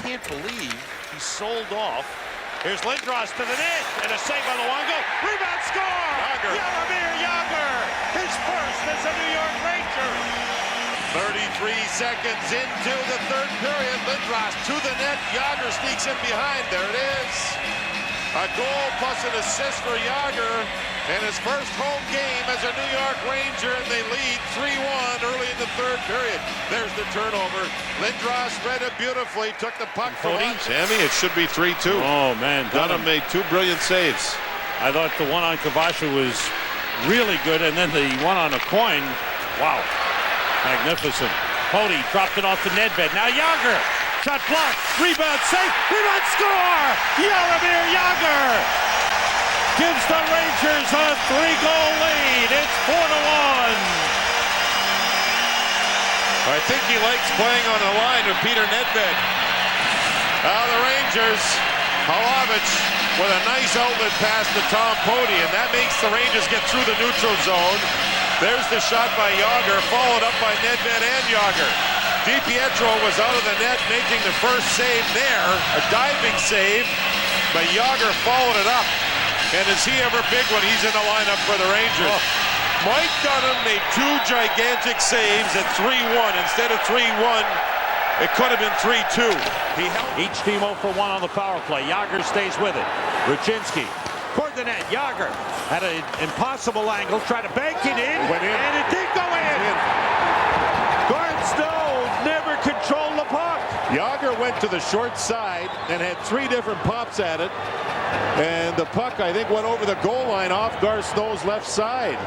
can't believe he sold off. Here's Lindros to the net, and a save on Luongo. Rebound score! Jaromir Jagr, his first as a New York Ranger. 33 seconds into the third period. Lindros to the net. Jagr sneaks in behind. There it is. A goal plus an assist for Jagr in his first home game as a New York Ranger, and they lead 3-1 early in the third period. There's the turnover. Lindros read it beautifully, took the puck from Sammy. It should be 3-2. Oh, man. Dunham made 2 brilliant saves. I thought the one on Kavasha was really good, and then the one on a coin, wow, magnificent. Cody dropped it off the Nedved. Now Jagr, shot blocked, rebound safe, rebound score! Jaromir Jagr gives the Rangers a 3-goal lead. It's 4-1. I think he likes playing on the line with Peter Nedved. The Rangers, Halovich with a nice outlet pass to Tom Pody, and that makes the Rangers get through the neutral zone. There's the shot by Jagr, followed up by Nedved and Jagr. DiPietro was out of the net, making the first save there, a diving save, but Jagr followed it up. And is he ever big when he's in the lineup for the Rangers? Oh. Mike Dunham made 2 gigantic saves at 3-1. Instead of 3-1, it could have been 3-2. Each team 0 for 1 on the power play. Jagr stays with it. Ruchinski toward the net. Jagr had an impossible angle, tried to bank it in, and it did go in. Garth Snow never controlled the puck. Jagr went to the short side and had 3 different pops at it. And the puck, I think, went over the goal line off Garth Snow's left side.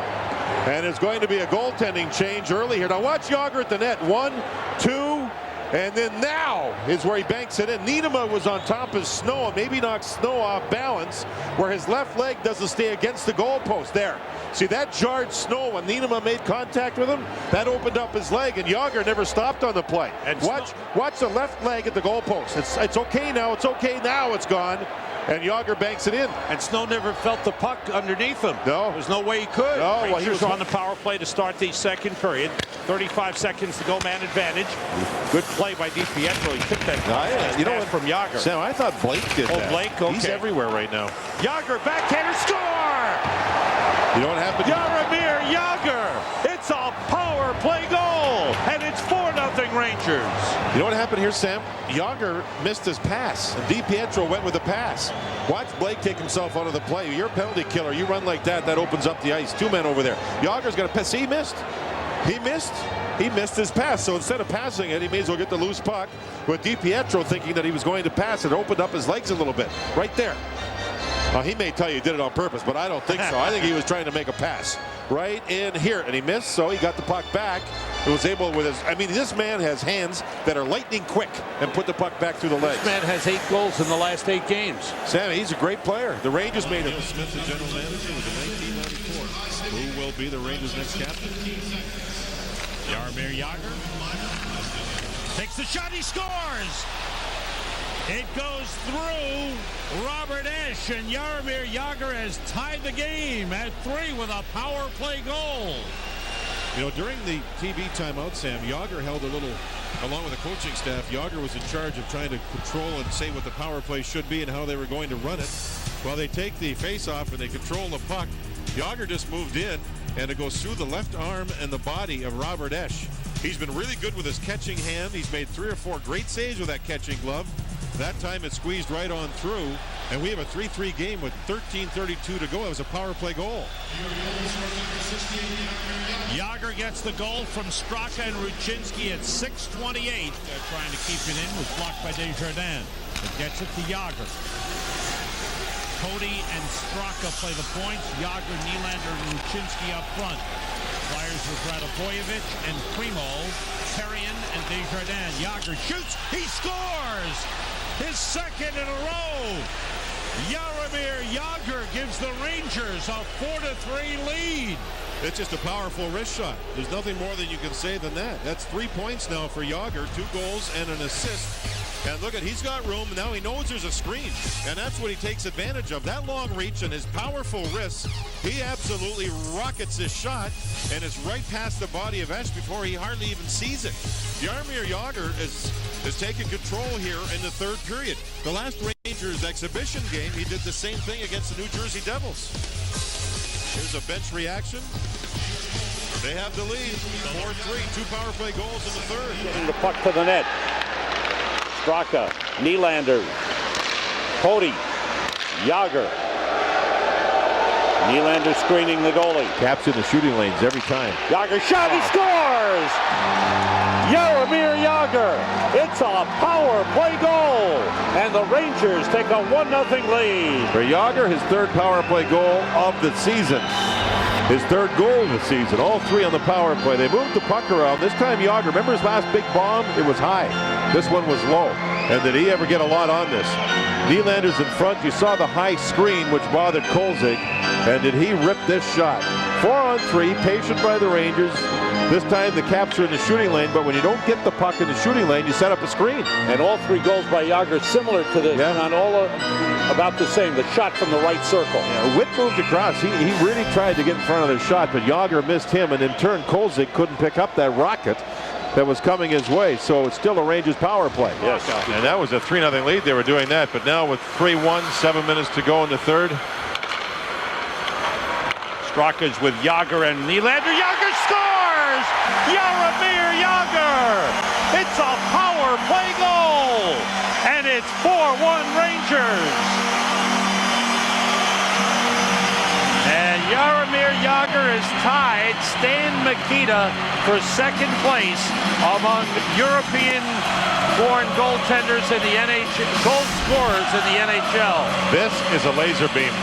And it's going to be a goaltending change early here. Now watch Jagr at the net. 1, 2, and then now is where he banks it in. Niitema was on top of Snow and maybe knocked Snow off balance, where his left leg doesn't stay against the goalpost. There. See, that jarred Snow when Niitema made contact with him. That opened up his leg, and Jagr never stopped on the play. And watch the left leg at the goalpost. It's okay now. It's okay now. It's gone. And Jagr banks it in. And Snow never felt the puck underneath him. No. There's no way he could. No, Rangers well, he was on the power play to start the second period. 35 seconds to go, man advantage. Good play by DiPietro. He took that you know what, from Jagr. Sam, I thought Blake did that. Oh, Blake? Okay. He's everywhere right now. Jagr, backhander, score! You know what happened? Jaromir Jagr! It's a power play goal! And it's 4-0 Rangers. You know what happened here, Sam? Jagr missed his pass, and DiPietro went with the pass. Watch Blake take himself out of the play. You're a penalty killer. You run like that, that opens up the ice. 2 men over there. Jagr's got a pass. He missed. He missed his pass. So instead of passing it, he may as well get the loose puck. With DiPietro thinking that he was going to pass it, opened up his legs a little bit. Right there. He may tell you he did it on purpose, but I don't think so. I think he was trying to make a pass right in here, and he missed, so he got the puck back. He was able with his, I mean, this man has hands that are lightning quick and put the puck back through the legs. This man has 8 goals in the last 8 games. Sammy, he's a great player. The Rangers made him. Smith, the general manager, was in 1994. Who will be the Rangers' next captain? Jaromir Jagr takes the shot, he scores! It goes through Robert Esch, and Jaromir Jagr has tied the game at 3 with a power play goal. You know, during the TV timeout, Sam, Jagr held a little, along with the coaching staff, Jagr was in charge of trying to control and say what the power play should be and how they were going to run it. While they take the face-off and they control the puck, Jagr just moved in, and it goes through the left arm and the body of Robert Esch. He's been really good with his catching hand. He's made 3 or 4 great saves with that catching glove. That time it squeezed right on through, and we have a 3-3 game with 13:32 to go. It was a power play goal. Jagr gets the goal from Straka and Ruchinski at 6:28. They're trying to keep it in, was blocked by Desjardins. It gets it to Jagr. Cody and Straka play the points. Jagr, Nylander, and Ruchinski up front. Flyers with Radovojevic and Primo, Terrien and Desjardins. Jagr shoots, he scores! His second in a row. Jaromir Jagr gives the Rangers a 4-3 lead. It's just a powerful wrist shot. There's nothing more than you can say than that. That's 3 points now for Jagr, 2 goals and an assist. And look at, he's got room. Now he knows there's a screen, and that's what he takes advantage of. That long reach and his powerful wrists, he absolutely rockets his shot, and it's right past the body of Esch before he hardly even sees it. Jaromir Jagr is has taken control here in the third period. The last Rangers exhibition game, he did the same thing against the New Jersey Devils. Here's a bench reaction. They have the lead, 4-3, 2 power play goals in the third. Getting the puck to the net. Straka, Nylander, Cody, Jagr. Nylander screening the goalie. Caps in the shooting lanes every time. Jagr shot, he scores! Jaromir Jagr. It's a power play goal. And the Rangers take a 1-0 lead. For Jagr, his third power play goal of the season. His third goal of the season. All 3 on the power play. They moved the puck around. This time Jagr, remember his last big bomb? It was high. This one was low. And did he ever get a lot on this? Nylander's in front. You saw the high screen, which bothered Kolzig. And did he rip this shot? 4-on-3, patient by the Rangers. This time the Caps are in the shooting lane, but when you don't get the puck in the shooting lane, you set up a screen. And all 3 goals by Jagr similar to this. Yeah. Not all about the same. The shot from the right circle. Yeah, Witt moved across. He really tried to get in front of the shot, but Jagr missed him, and in turn Kolzig couldn't pick up that rocket that was coming his way. So it's still a Rangers power play. Yes. And that was a 3-0 lead. They were doing that, but now with 3-1, 7 minutes to go in the third. Straka's with Jagr and Nylander. Jagr scores! Jaromir Jagr! It's a power play goal! And it's 4-1 Rangers! And Jaromir Jagr is tied Stan Mikita for second place among European-born goaltenders in the NHL, goal scorers in the NHL. This is a laser beam.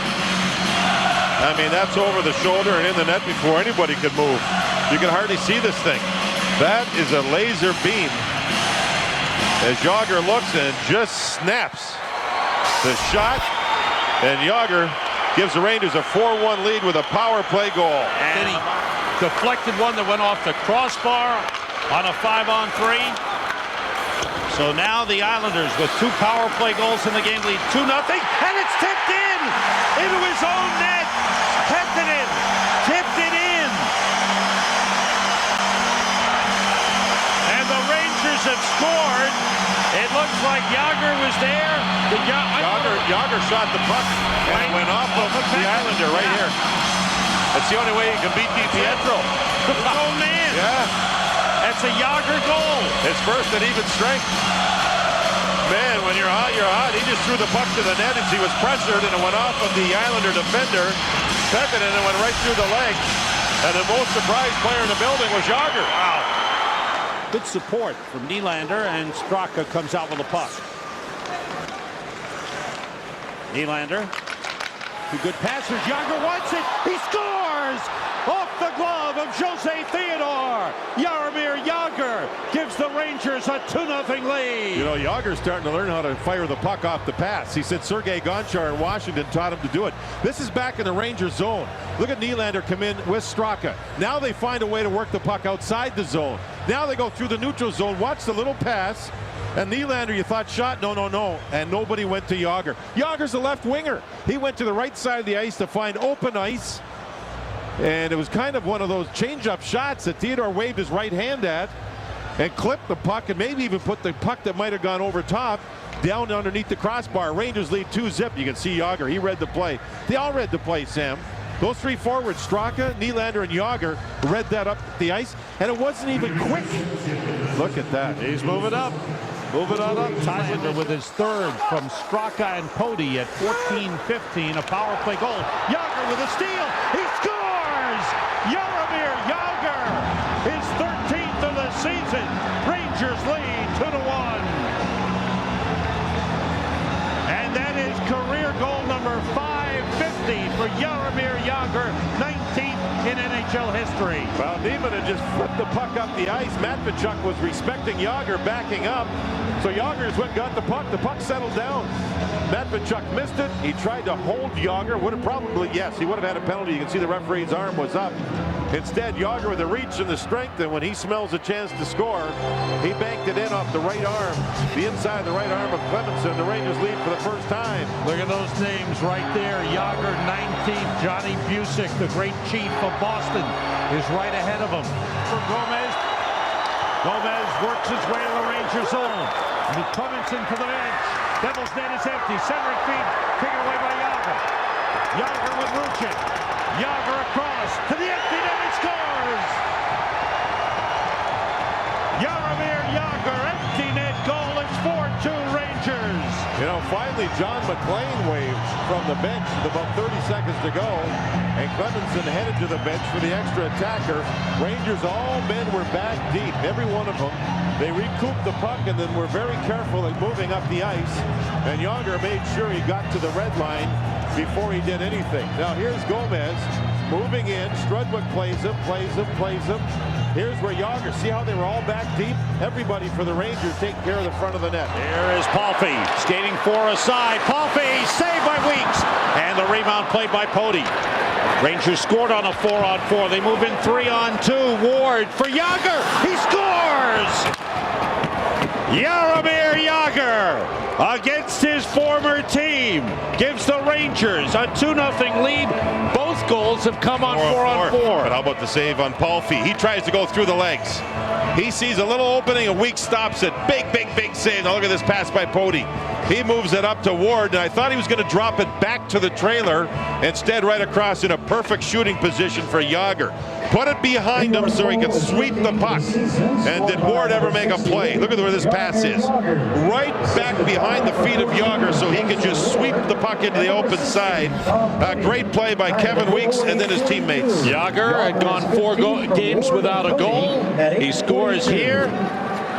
I mean, that's over the shoulder and in the net before anybody could move. You can hardly see this thing. That is a laser beam. As Jagr looks and just snaps the shot, and Jagr gives the Rangers a 4-1 lead with a power play goal. And he deflected one that went off the crossbar on a 5-on-3. So now the Islanders with 2 power play goals in the game lead 2-0, and it's tipped in into his own net. Penttinen tipped it in. And the Rangers have scored. It looks like Jagr was there. Jagr shot the puck and it went off of the Islander right here. That's the only way he can beat DiPietro. Oh man. Yeah. That's a Jagr goal. His first at even strength. Man, when you're hot, you're hot. He just threw the puck to the net as he was pressured, and it went off of the Islander defender, Penttinen, and it went right through the leg. And the most surprised player in the building was Jagr. Wow. Good support from Nylander, and Straka comes out with the puck. Nylander. 2 good passes. Jagr wants it. He scores! Off the glove of Jose Theodore. Jaromir Jagr gives the Rangers a 2-0 lead. You know, Jagr's starting to learn how to fire the puck off the pass. He said Sergei Gonchar in Washington taught him to do it. This is back in the Rangers zone. Look at Nylander come in with Straka. Now they find a way to work the puck outside the zone. Now they go through the neutral zone. Watch the little pass. And Nylander, you thought shot, no. And nobody went to Jagr. Jagr's a left winger. He went to the right side of the ice to find open ice. And it was kind of one of those change-up shots that Theodore waved his right hand at and clipped the puck and maybe even put the puck that might have gone over top down underneath the crossbar. Rangers lead 2-0. You can see Jagr. He read the play. They all read the play, Sam. Those 3 forwards, Straka, Nylander, and Jagr, read that up the ice, and it wasn't even quick. Look at that. He's moving up. Moving on up. Nylander with his third from Straka and Cody at 14-15, a power play goal. Jagr with a steal. He scores! Jaromir Jagr, his 13th of the season. Rangers lead 2-1. And that is career goal number 550 for Jaromir Jagr, 19th in NHL history. Well, Neiman had just flipped the puck up the ice. Matvichuk was respecting Jagr, backing up. So Jagr just went and got the puck. The puck settled down. Matvichuk missed it. He tried to hold Jagr. Would have probably, yes, he would have had a penalty. You can see the referee's arm was up. Instead, Jagr with the reach and the strength, and when he smells a chance to score, he banked it in off the right arm, the inside of the right arm of Clemenson. The Rangers lead for the first time. Look at those names right there. Jagr 19th. Johnny Busick, the great chief of Boston, is right ahead of him. For Gomez. Gomez works his way to the Ranger zone. Clemenson to the bench. Devil's net is empty. Centering feed taken away by Jagr. Jagr with Ruchin. Jagr across to the empty net. He scores! Jaromir Jagr, empty net goal. It's 4-2 Rangers. You know, finally John McLean waved from the bench with about 30 seconds to go, and Clemenson headed to the bench for the extra attacker. Rangers, all men were back deep, every one of them. They recouped the puck and then were very careful at moving up the ice, and Jagr made sure he got to the red line before he did anything. Now here's Gomez moving in. Strudwick plays him. Here's where Jagr, see how they were all back deep? Everybody for the Rangers taking care of the front of the net. Here is Palffy skating 4 aside. Palffy saved by Weeks, and the rebound played by Pody. Rangers scored on a 4-on-4. They move in 3-on-2. Ward for Jagr. He scores! Jaromir Jagr, against his former team, gives the Rangers a 2-0 lead. Both goals have come on 4-on-4. But how about the save on Palffy? He tries to go through the legs. He sees a little opening, and Weeks stops it. Big save. Now look at this pass by Pody. He moves it up to Ward, and I thought he was going to drop it back to the trailer. Instead, right across in a perfect shooting position for Jagr. Put it behind him so he could sweep the puck. And did Ward ever make a play? Look at where this pass is. Right back behind the feet of Jagr so he could just sweep the puck into the open side. A great play by Kevin Weeks and then his teammates. Jagr had gone 4 games without a goal. He scores here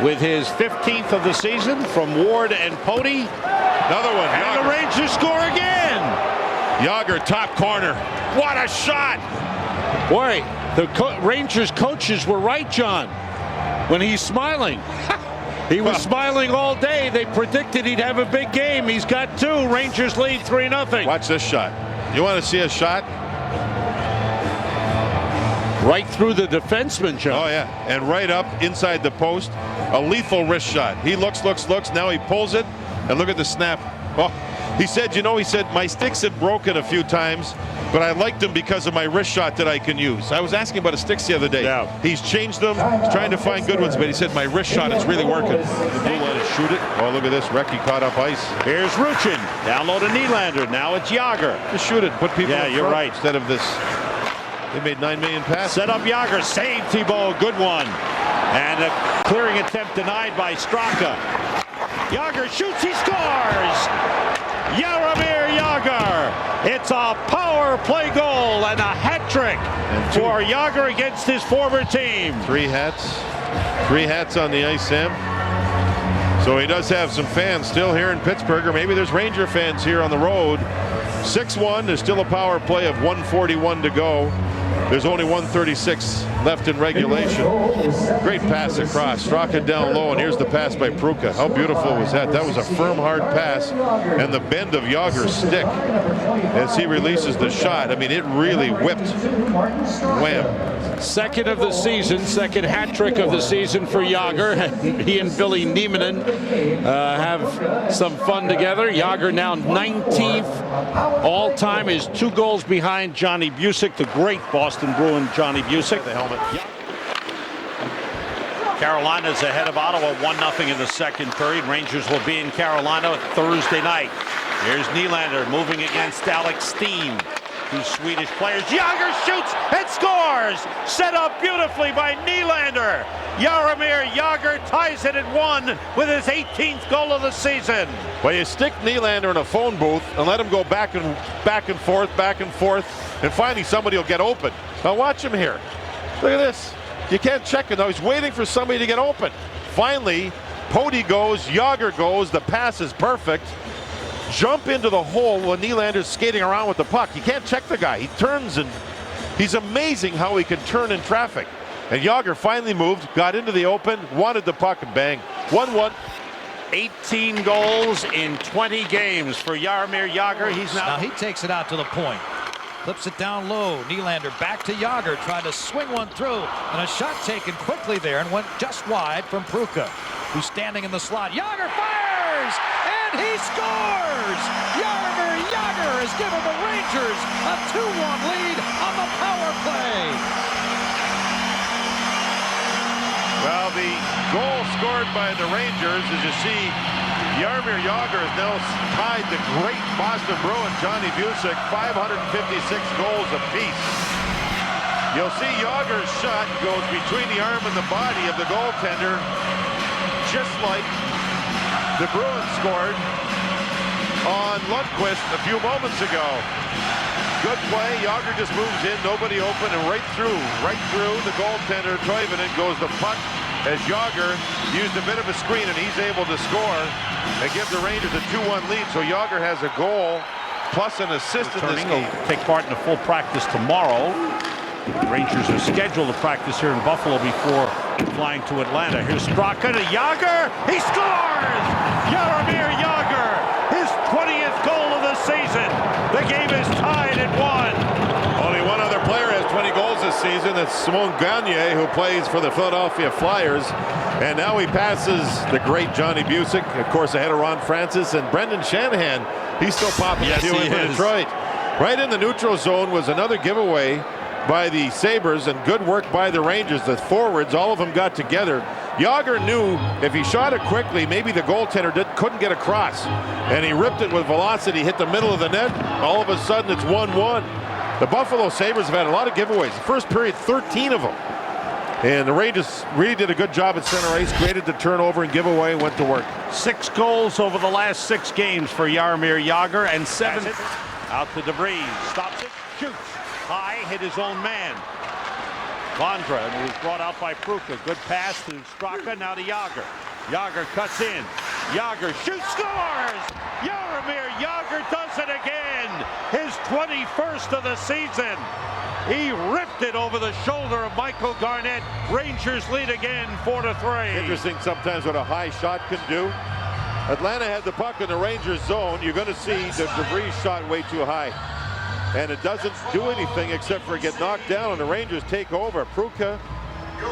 with his 15th of the season from Ward and Pody. Another one. And Jagr. the Rangers score again. Jagr, top corner. What a shot! Boy, the Rangers coaches were right, John, when he's smiling. He was smiling all day. They predicted he'd have a big game. He's got 2. Rangers lead 3-0. Watch this shot. You want to see a shot? Right through the defenseman, John. Oh, yeah. And right up inside the post. A lethal wrist shot. He looks. Now he pulls it. And look at the snap. Oh, he said, my sticks had broken a few times, but I liked them because of my wrist shot that I can use. I was asking about his sticks the other day. Yeah. He's changed them. He's trying to find good ones, but he said, my wrist shot is really working. He let it shoot it. Oh, look at this. Recchi caught up ice. Here's Ruchin. Down low to Nylander. Now it's Jagr. Just shoot it. Put people in front you're right. Instead of this. They made 9 million passes. Set up Jagr. Save Thibault. Good one. And a clearing attempt denied by Straka. Jagr shoots. He scores. Jaromir Jagr. It's a power play goal and a hat trick for Jagr against his former team. 3 hats on the ice, Sam. So he does have some fans still here in Pittsburgh, or maybe there's Ranger fans here on the road. 6-1. There's still a power play of 1:41 to go. There's only 1:36 left in regulation. Great pass across. Straka down low, and here's the pass by Pruka. How beautiful was that? That was a firm, hard pass. And the bend of Jagr's stick as he releases the shot. I mean, it really whipped. Wham. Second of the season, second hat trick of the season for Jagr. He and Billy Nieminen have some fun together. Jagr now 19th all-time, is 2 goals behind Johnny Busick, the great Boston Bruin Johnny Busick. The helmet. Carolina's ahead of Ottawa 1-0 in the second period. Rangers will be in Carolina Thursday night. Here's Nylander moving against Alex Steen. 2 Swedish players. Jagr shoots and scores! Set up beautifully by Nylander. Jaromir Jagr ties it at 1 with his 18th goal of the season. Well, you stick Nylander in a phone booth and let him go back and forth, and finally somebody will get open. Now watch him here. Look at this. You can't check it now. He's waiting for somebody to get open. Finally, Pody goes, Jagr goes. The pass is perfect. Jump into the hole when Nylander's skating around with the puck. You can't check the guy. He turns, and he's amazing how he can turn in traffic. And Jagr finally moved, got into the open, wanted the puck, and bang. 1-1. 18 goals in 20 games for Jaromir Jagr. Now he takes it out to the point. Flips it down low. Nylander back to Jagr, trying to swing one through. And a shot taken quickly there and went just wide from Pruka, who's standing in the slot. Jagr fires! And he scores! Jaromir Jagr has given the Rangers a 2-1 lead on the power play. Well, the goal scored by the Rangers, as you see, Jaromir Jagr has now tied the great Boston Bruin Johnny Busick, 556 goals apiece. You'll see Jagr's shot goes between the arm and the body of the goaltender, just like the Bruins scored on Lundqvist a few moments ago. Good play. Jagr just moves in, nobody open, and right through the goaltender Toivonen goes the puck as Jagr used a bit of a screen, and he's able to score and give the Rangers a 2-1 lead. So Jagr has a goal plus an assist in this game. He'll take part in a full practice tomorrow. The Rangers are scheduled to practice here in Buffalo before flying to Atlanta. Here's Straka to Jagr. He scores! Jaromir Jagr, his 20th goal of the season. The game is tied at 1. Only one other player has 20 goals this season. That's Simon Gagne, who plays for the Philadelphia Flyers. And now he passes the great Johnny Busick, of course, ahead of Ron Francis and Brendan Shanahan. He's still popping a few in for Detroit. Right in the neutral zone was another giveaway by the Sabres, and good work by the Rangers. The forwards, all of them got together. Jagr knew if he shot it quickly, maybe the goaltender couldn't get across. And he ripped it with velocity, hit the middle of the net. All of a sudden, it's 1-1. The Buffalo Sabres have had a lot of giveaways. The first period, 13 of them. And the Rangers really did a good job at center ice, created the turnover and giveaway, went to work. 6 goals over the last 6 games for Jaromir Jagr, and 7. Out to DeVries, stops it, shoots. High, hit his own man. Vondra, and was brought out by Pruka. Good pass to Straka, now to Jagr. Jagr cuts in. Jagr shoots, scores! Jaromir Jagr does it again! His 21st of the season. He ripped it over the shoulder of Michael Garnett. Rangers lead again, 4-3. Interesting sometimes what a high shot can do. Atlanta had the puck in the Rangers zone. You're going to see the DeVries shot way too high. And it doesn't do anything except for get knocked down, and the Rangers take over. Pruka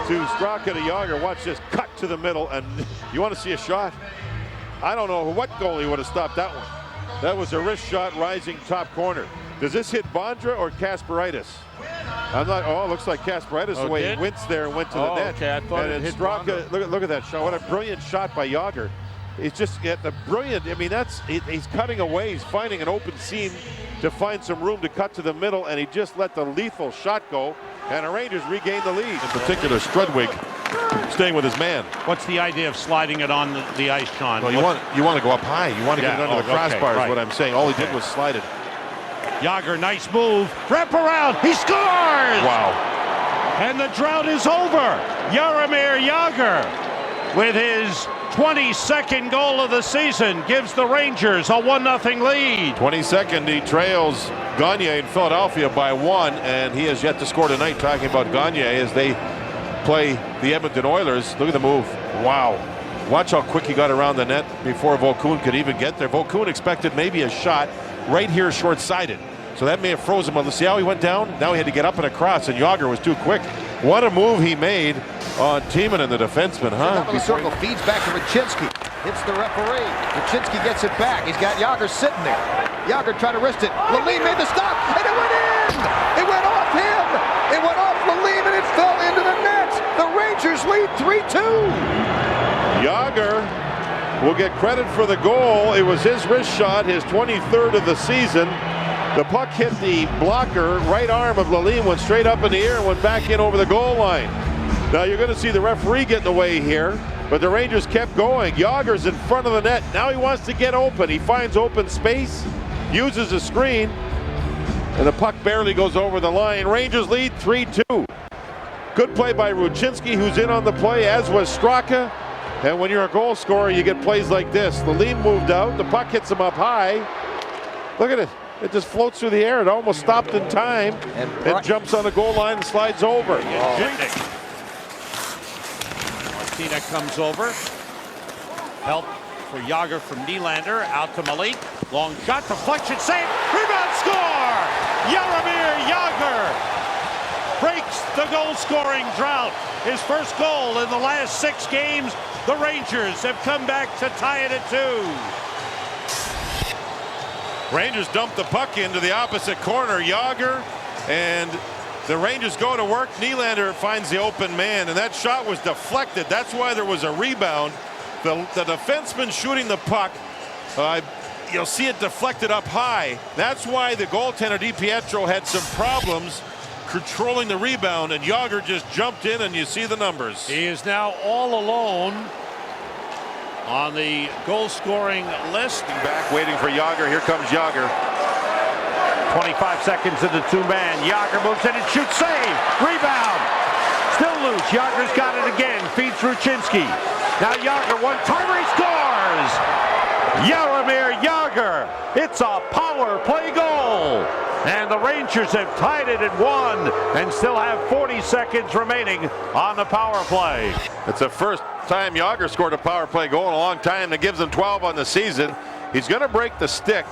to Straka to Jagr. Watch this cut to the middle, and you want to see a shot? I don't know what goalie would have stopped that one. That was a wrist shot rising top corner. Does this hit Vondra or Kasparaitis? I'm not. Oh, it looks like Kasparaitis the way he wints there and went to the net. Okay, I thought it hit Straka. Look at that shot. What a brilliant shot by Jagr. It's just the brilliant. I mean, he's cutting away. He's finding an open seam to find some room to cut to the middle, and he just let the lethal shot go, and the Rangers regain the lead. In particular, Strudwick staying with his man. What's the idea of sliding it on the ice, Sean? Well, you want to go up high. You want to get it under the crossbar is what I'm saying. All he did was slide it. Jagr, nice move. Wrap around. He scores! Wow. And the drought is over. Jaromir Jagr, with his 22nd goal of the season, gives the Rangers a 1-0 lead. 22nd, he trails Gagne in Philadelphia by 1, and he has yet to score tonight. Talking about Gagne as they play the Edmonton Oilers. Look at the move. Wow. Watch how quick he got around the net before Volkun could even get there. Volkun expected maybe a shot right here short-sided. So that may have frozen him. See how he went down? Now he had to get up and across, and Jagr was too quick. What a move he made on Tiemann and the defenseman, huh? Top of the circle, feeds back to Raczynski. Hits the referee. Raczynski gets it back. He's got Jagr sitting there. Jagr tried to wrist it. Lalime made the stop, and it went in! It went off him! It went off Lalime, and it fell into the net! The Rangers lead 3-2! Jagr will get credit for the goal. It was his wrist shot, his 23rd of the season. The puck hit the blocker, right arm of Lalime, went straight up in the air and went back in over the goal line. Now you're going to see the referee get in the way here, but the Rangers kept going. Jagr's in front of the net. Now he wants to get open. He finds open space, uses a screen, and the puck barely goes over the line. Rangers lead 3-2. Good play by Raczynski, who's in on the play, as was Straka. And when you're a goal scorer, you get plays like this. Lalime moved out. The puck hits him up high. Look at it. It just floats through the air. It almost stopped in time. And jumps on the goal line and slides over. Martina comes over. Help for Jagr from Nylander. Out to Malik. Long shot. Deflection. Save. Rebound. Score! Jaromir Jagr breaks the goal-scoring drought. His first goal in the last 6 games. The Rangers have come back to tie it at 2. Rangers dump the puck into the opposite corner. Jagr and The Rangers go to work. Nylander finds the open man, and that shot was deflected. That's why there was a rebound. The defenseman shooting the puck, you'll see it deflected up high. That's why the goaltender DiPietro had some problems controlling the rebound, and Jagr just jumped in, and you see the numbers. He is now all alone on the goal-scoring list. Back waiting for Jagr. Here comes Jagr. 25 seconds into two-man. Jagr moves in and shoots. Save. Rebound. Still loose. Jagr's got it again. Feeds Ruchinski. Now Jagr one-timer. He scores. Jaromir Jagr. It's a power play goal. And the Rangers have tied it at 1 and still have 40 seconds remaining on the power play. It's the first time Jagr scored a power play goal in a long time. That gives him 12 on the season. He's going to break the stick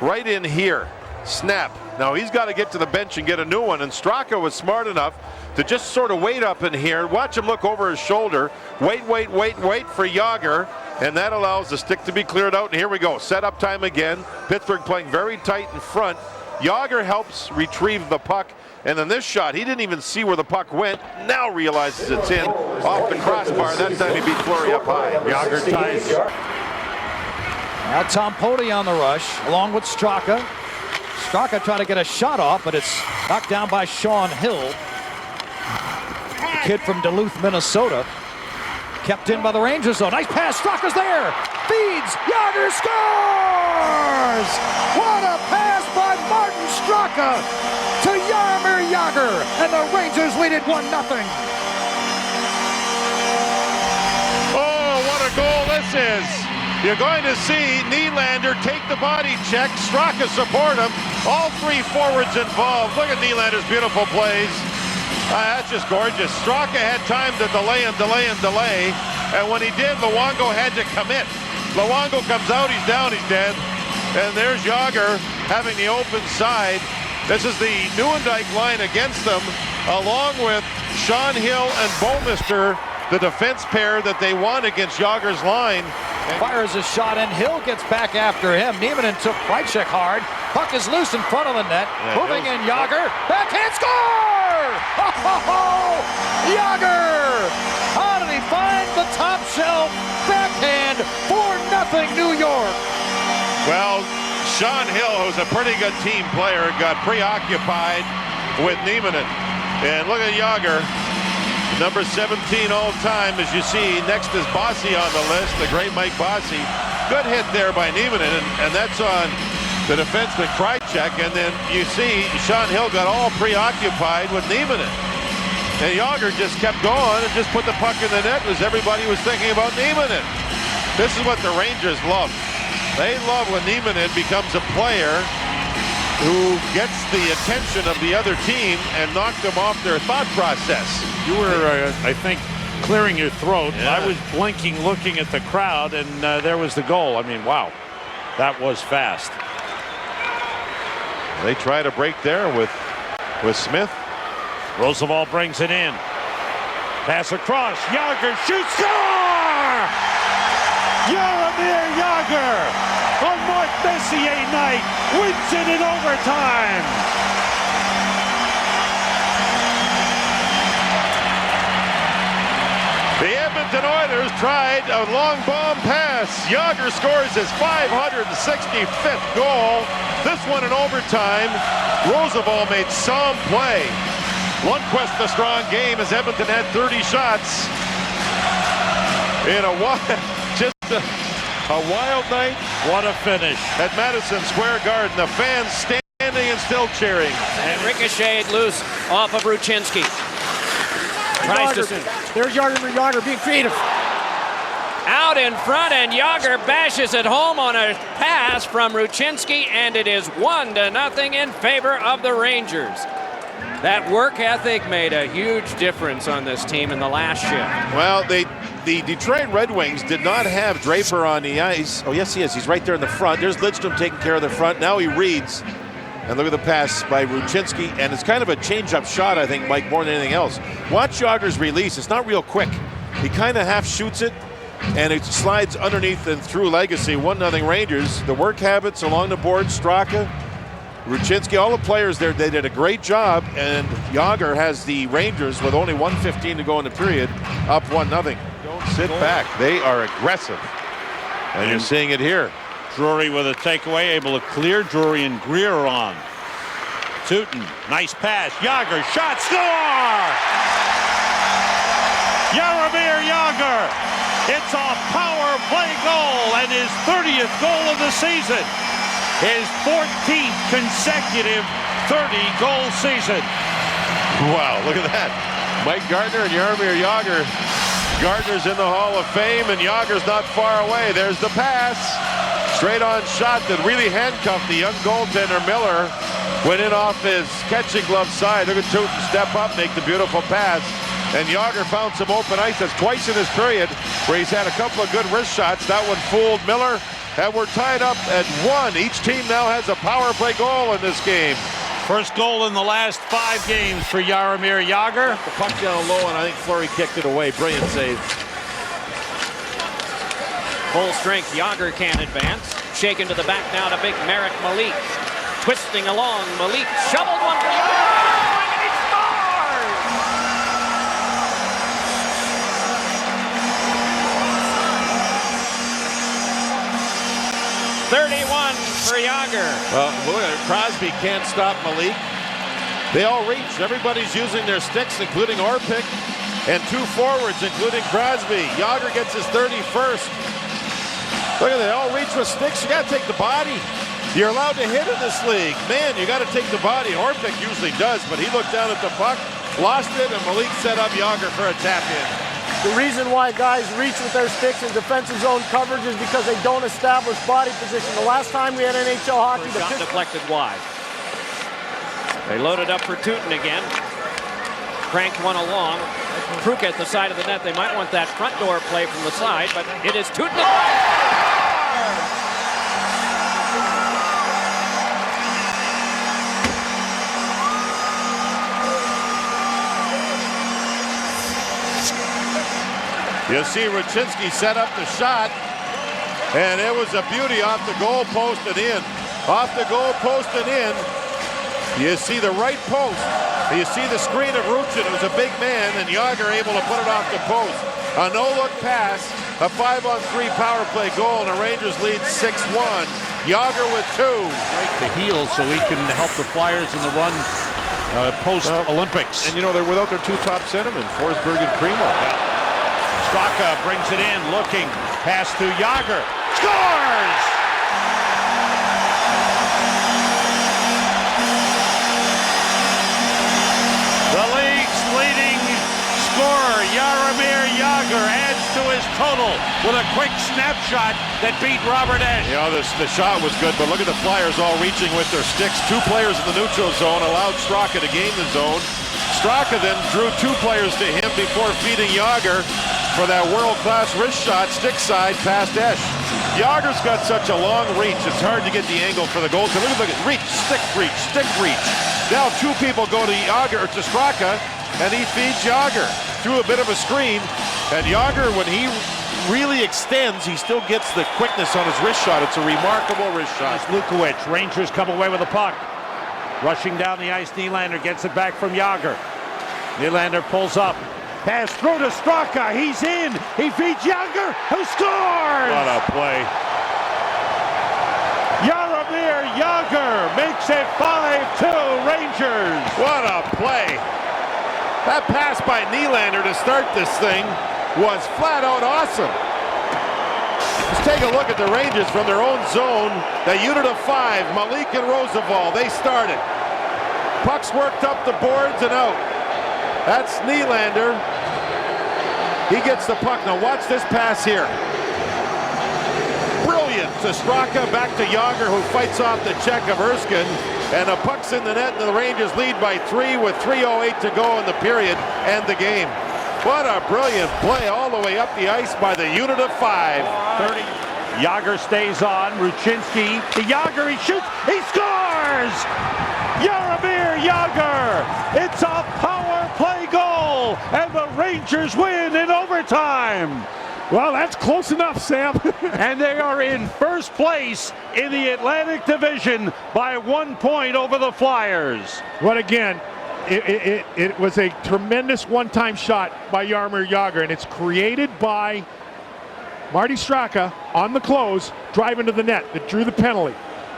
right in here. Snap. Now he's got to get to the bench and get a new one, and Straka was smart enough to just sort of wait up in here. Watch him look over his shoulder. Wait for Jagr, and that allows the stick to be cleared out. And here we go. Set up time again. Pittsburgh playing very tight in front. Jagr helps retrieve the puck, and then this shot, he didn't even see where the puck went. Now realizes it's in off the crossbar. That time he beat Fleury up high. Jagr ties. Now Tom Poti on the rush, along with Straka. Straka trying to get a shot off, but it's knocked down by Sean Hill. The kid from Duluth, Minnesota. Kept in by the Rangers, though. Nice pass. Straka's there. Feeds. Jagr scores! What a pass by Martin Straka to Jaromir Jagr. And the Rangers lead it 1-0. Oh, what a goal this is. You're going to see Nylander take the body check. Straka support him. All three forwards involved. Look at Nylander's beautiful plays. That's just gorgeous. Straka had time to delay. And when he did, Luongo had to commit. Luongo comes out, he's down, he's dead. And there's Jagr having the open side. This is the Nieuwendyk line against them, along with Sean Hill and Bouwmeester, the defense pair that they want against Jagr's line. Fires a shot, and Hill gets back after him. Niemanen took Krejcik hard. Puck is loose in front of the net. Moving in Jagr. Backhand score! Jagr! How did he find the top shelf? Backhand, 4-0 New York. Well, Sean Hill, who's a pretty good team player, got preoccupied with Niemanen. And look at Jagr. Number 17 all time, as you see. Next is Bossy on the list, the great Mike Bossy. Good hit there by Niemanen, and that's on the defenseman Krejcik. And then you see Sean Hill got all preoccupied with Niemanen. And Jagr just kept going and just put the puck in the net as everybody was thinking about Niemanen. This is what the Rangers love. They love when Niemanen becomes a player who gets the attention of the other team and knocked them off their thought process. You were, I think, clearing your throat. Yeah. I was blinking, looking at the crowd, and there was the goal. I mean, wow, that was fast. They try to break there with Smith. Roosevelt brings it in. Pass across. Jagr shoots. Score! Jaromir Jagr on Mark Messier night wins it in overtime. The Edmonton Oilers tried a long bomb pass. Jagr scores his 565th goal. This one in overtime. Roosevelt made some play. Lundqvist a strong game as Edmonton had 30 shots in a wild night. What a finish at Madison Square Garden. The fans standing and still cheering. And ricocheted loose off of Ruchinski. Tries to... There's Jaromir Jagr being creative. Out in front, and Jagr bashes it home on a pass from Ruchinski, and it is 1-0 in favor of the Rangers. That work ethic made a huge difference on this team in the last shift. Well, the Detroit Red Wings did not have Draper on the ice. Oh, yes, he is. He's right there in the front. There's Lidstrom taking care of the front. Now he reads. And look at the pass by Ruchinski. And it's kind of a change-up shot, I think, Mike, more than anything else. Watch Jagr's release. It's not real quick. He kind of half shoots it, and it slides underneath and through Legacy. 1-0 Rangers. The work habits along the board, Straka Ruchinski, all the players there, they did a great job, and Jagr has the Rangers with only 1:15 to go in the period, up 1-0. Don't sit back. They are aggressive. And you're seeing it here. Drury with a takeaway, able to clear. Drury and Greer on. Tootin, nice pass. Jagr, shot, score! Jaromir Jagr. It's a power play goal and his 30th goal of the season. His 14th consecutive 30-goal season. Wow, look at that. Mike Gardner and Jaromir Jagr. Gardner's in the Hall of Fame, and Jagr's not far away. There's the pass. Straight on shot that really handcuffed the young goaltender Miller. Went in off his catching glove side. Look at Tootin step up, make the beautiful pass. And Jagr found some open ice. That's twice in this period where he's had a couple of good wrist shots. That one fooled Miller. And we're tied up at 1. Each team now has a power play goal in this game. First goal in the last 5 games for Jaromir Jagr. The puck down low, and I think Fleury kicked it away. Brilliant save. Full strength, Jagr can't advance. Shaken to the back now to big Merrick Malik. Twisting along, Malik shoveled one for Jagr, and he scores! 31 for Jagr. Well, look at it. Crosby can't stop Malik. They all reach. Everybody's using their sticks, including Orpik, and 2 forwards, including Crosby. Jagr gets his 31st. Look at that. They all reach with sticks. You got to take the body. You're allowed to hit in this league. Man, you got to take the body. Orpik usually does, but he looked down at the puck, lost it, and Malik set up Jagr for a tap-in. The reason why guys reach with their sticks in defensive zone coverage is because they don't establish body position. The last time we had NHL hockey, the shot deflected wide. They loaded up for Tootin again. Cranked one along. Pruka at the side of the net. They might want that front door play from the side, but it is Tootin. You see Ruchinski set up the shot, and it was a beauty off the goal post and in. Off the goal post and in. You see the right post. You see the screen of Ruchin, who's a big man, and Jagr able to put it off the post. A no-look pass, a 5-on-3 power play goal, and the Rangers lead 6-1. Jagr with 2. Break the heels so he can help the Flyers in the run post-Olympics. And you know, they're without their 2 top centermen, Forsberg and Primo. Straka brings it in, looking, pass to Jagr, scores! The league's leading scorer, Jaromir Jagr, adds to his total with a quick snapshot that beat Robert Esch. You know, the shot was good, but look at the Flyers all reaching with their sticks. 2 players in the neutral zone allowed Straka to gain the zone. Straka then drew 2 players to him before feeding Jagr for that world-class wrist shot, stick side, past Esch. Jagr's got such a long reach, it's hard to get the angle for the goal. Look at reach, stick reach. Now 2 people go to Jagr, or to Straka, and he feeds Jagr through a bit of a screen. And Jagr, when he really extends, he still gets the quickness on his wrist shot. It's a remarkable wrist shot. Lukowicz, Rangers come away with the puck. Rushing down the ice, Nylander gets it back from Jagr. Nylander pulls up. Pass through to Straka. He's in. He feeds Jagr, who scores! What a play. Jaromir Jagr makes it 5-2 Rangers. What a play. That pass by Nylander to start this thing was flat out awesome. Let's take a look at the Rangers from their own zone. The unit of 5, Malik and Roosevelt, they started. Pucks worked up the boards and out. That's Nylander. He gets the puck. Now watch this pass here. Brilliant to Straka, back to Jagr, who fights off the check of Erskine. And the puck's in the net, and the Rangers lead by 3 with 3:08 to go in the period and the game. What a brilliant play all the way up the ice by the unit of 5. 30. Jagr stays on. Ruchinski to Jagr. He shoots. He scores! Jaromir Jagr! It's a power play goal, and the Rangers win in overtime. Well, that's close enough, Sam. And they are in first place in the Atlantic Division by 1 point over the Flyers. But again, it was a tremendous one-time shot by Jaromir Jagr, and it's created by Marty Straka on the close, driving to the net that drew the penalty.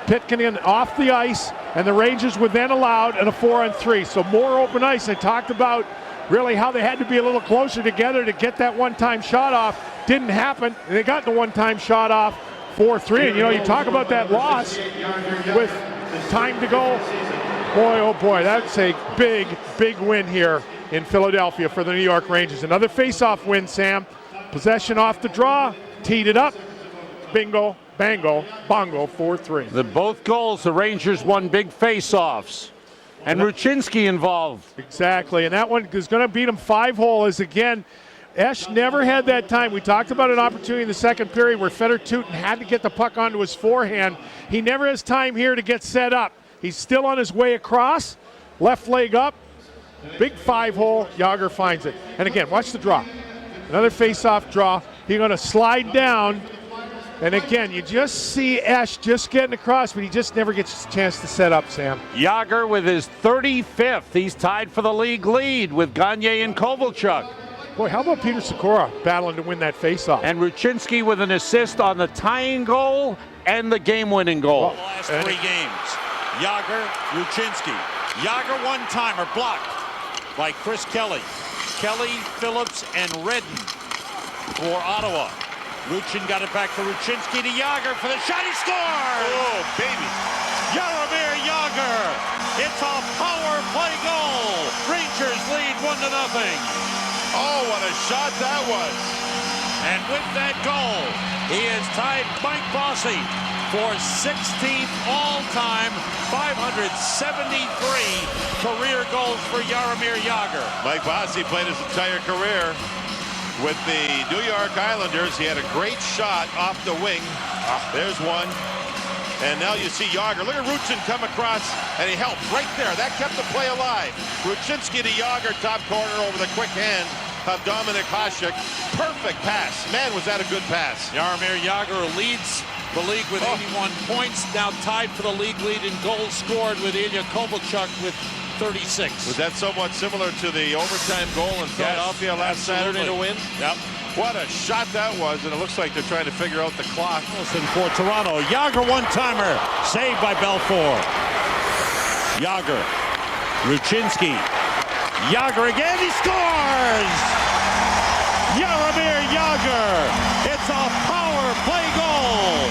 Pitkin off the ice, and the Rangers were then allowed in a 4-on-3. So more open ice. I talked about really how they had to be a little closer together to get that one-time shot off. Didn't happen. They got the one-time shot off, 4-3. And, you know, you talk about that loss with time to go. Boy, oh boy, that's a big, big win here in Philadelphia for the New York Rangers. Another face-off win, Sam. Possession off the draw, teed it up. Bingo, bango, bongo, 4-3. Both goals, the Rangers won big face-offs. And Ruchinski involved. Exactly, and that one is going to beat him 5-hole. As again, Esch never had that time. We talked about an opportunity in the second period where Fedor-Tutin had to get the puck onto his forehand. He never has time here to get set up. He's still on his way across, left leg up, big 5-hole. Jagr finds it. And again, watch the draw. Another face-off draw. He's going to slide down. And again, you just see Esch just getting across, but he just never gets a chance to set up, Sam. Jagr with his 35th. He's tied for the league lead with Gagne and Kovalchuk. Boy, how about Peter Sikora battling to win that faceoff? And Ruchinski with an assist on the tying goal and the game-winning goal. The last 3 games. Jagr, Ruchinski. Jagr one-timer blocked by Chris Kelly. Kelly, Phillips, and Redden for Ottawa. Ruchin got it back to Ruchinski to Jagr for the shot. He scores! Oh, baby. Jaromir Jagr. It's a power play goal. Rangers lead 1-0. Oh, what a shot that was. And with that goal, he has tied Mike Bossy for 16th all-time, 573 career goals for Jaromir Jagr. Mike Bossy played his entire career with the New York Islanders. He had a great shot off the wing. There's one. And now you see Jagr. Look at Ruchin come across, and he helped right there. That kept the play alive. Ruchinski to Jagr, top corner over the quick hand of Dominik Hasek. Perfect pass. Man, was that a good pass. Jaromir Jagr leads the league with 81 points. Now tied for the league lead in goals scored with Ilya Kovalchuk with 36. Was that somewhat similar to the overtime goal in Philadelphia last Saturday to win? Yep. What a shot that was, and it looks like they're trying to figure out the clock. Wilson for Toronto. Jagr one-timer. Saved by Belfour. Jagr. Ruchinski. Jagr again. He scores! Jaromir Jagr. It's a power play goal.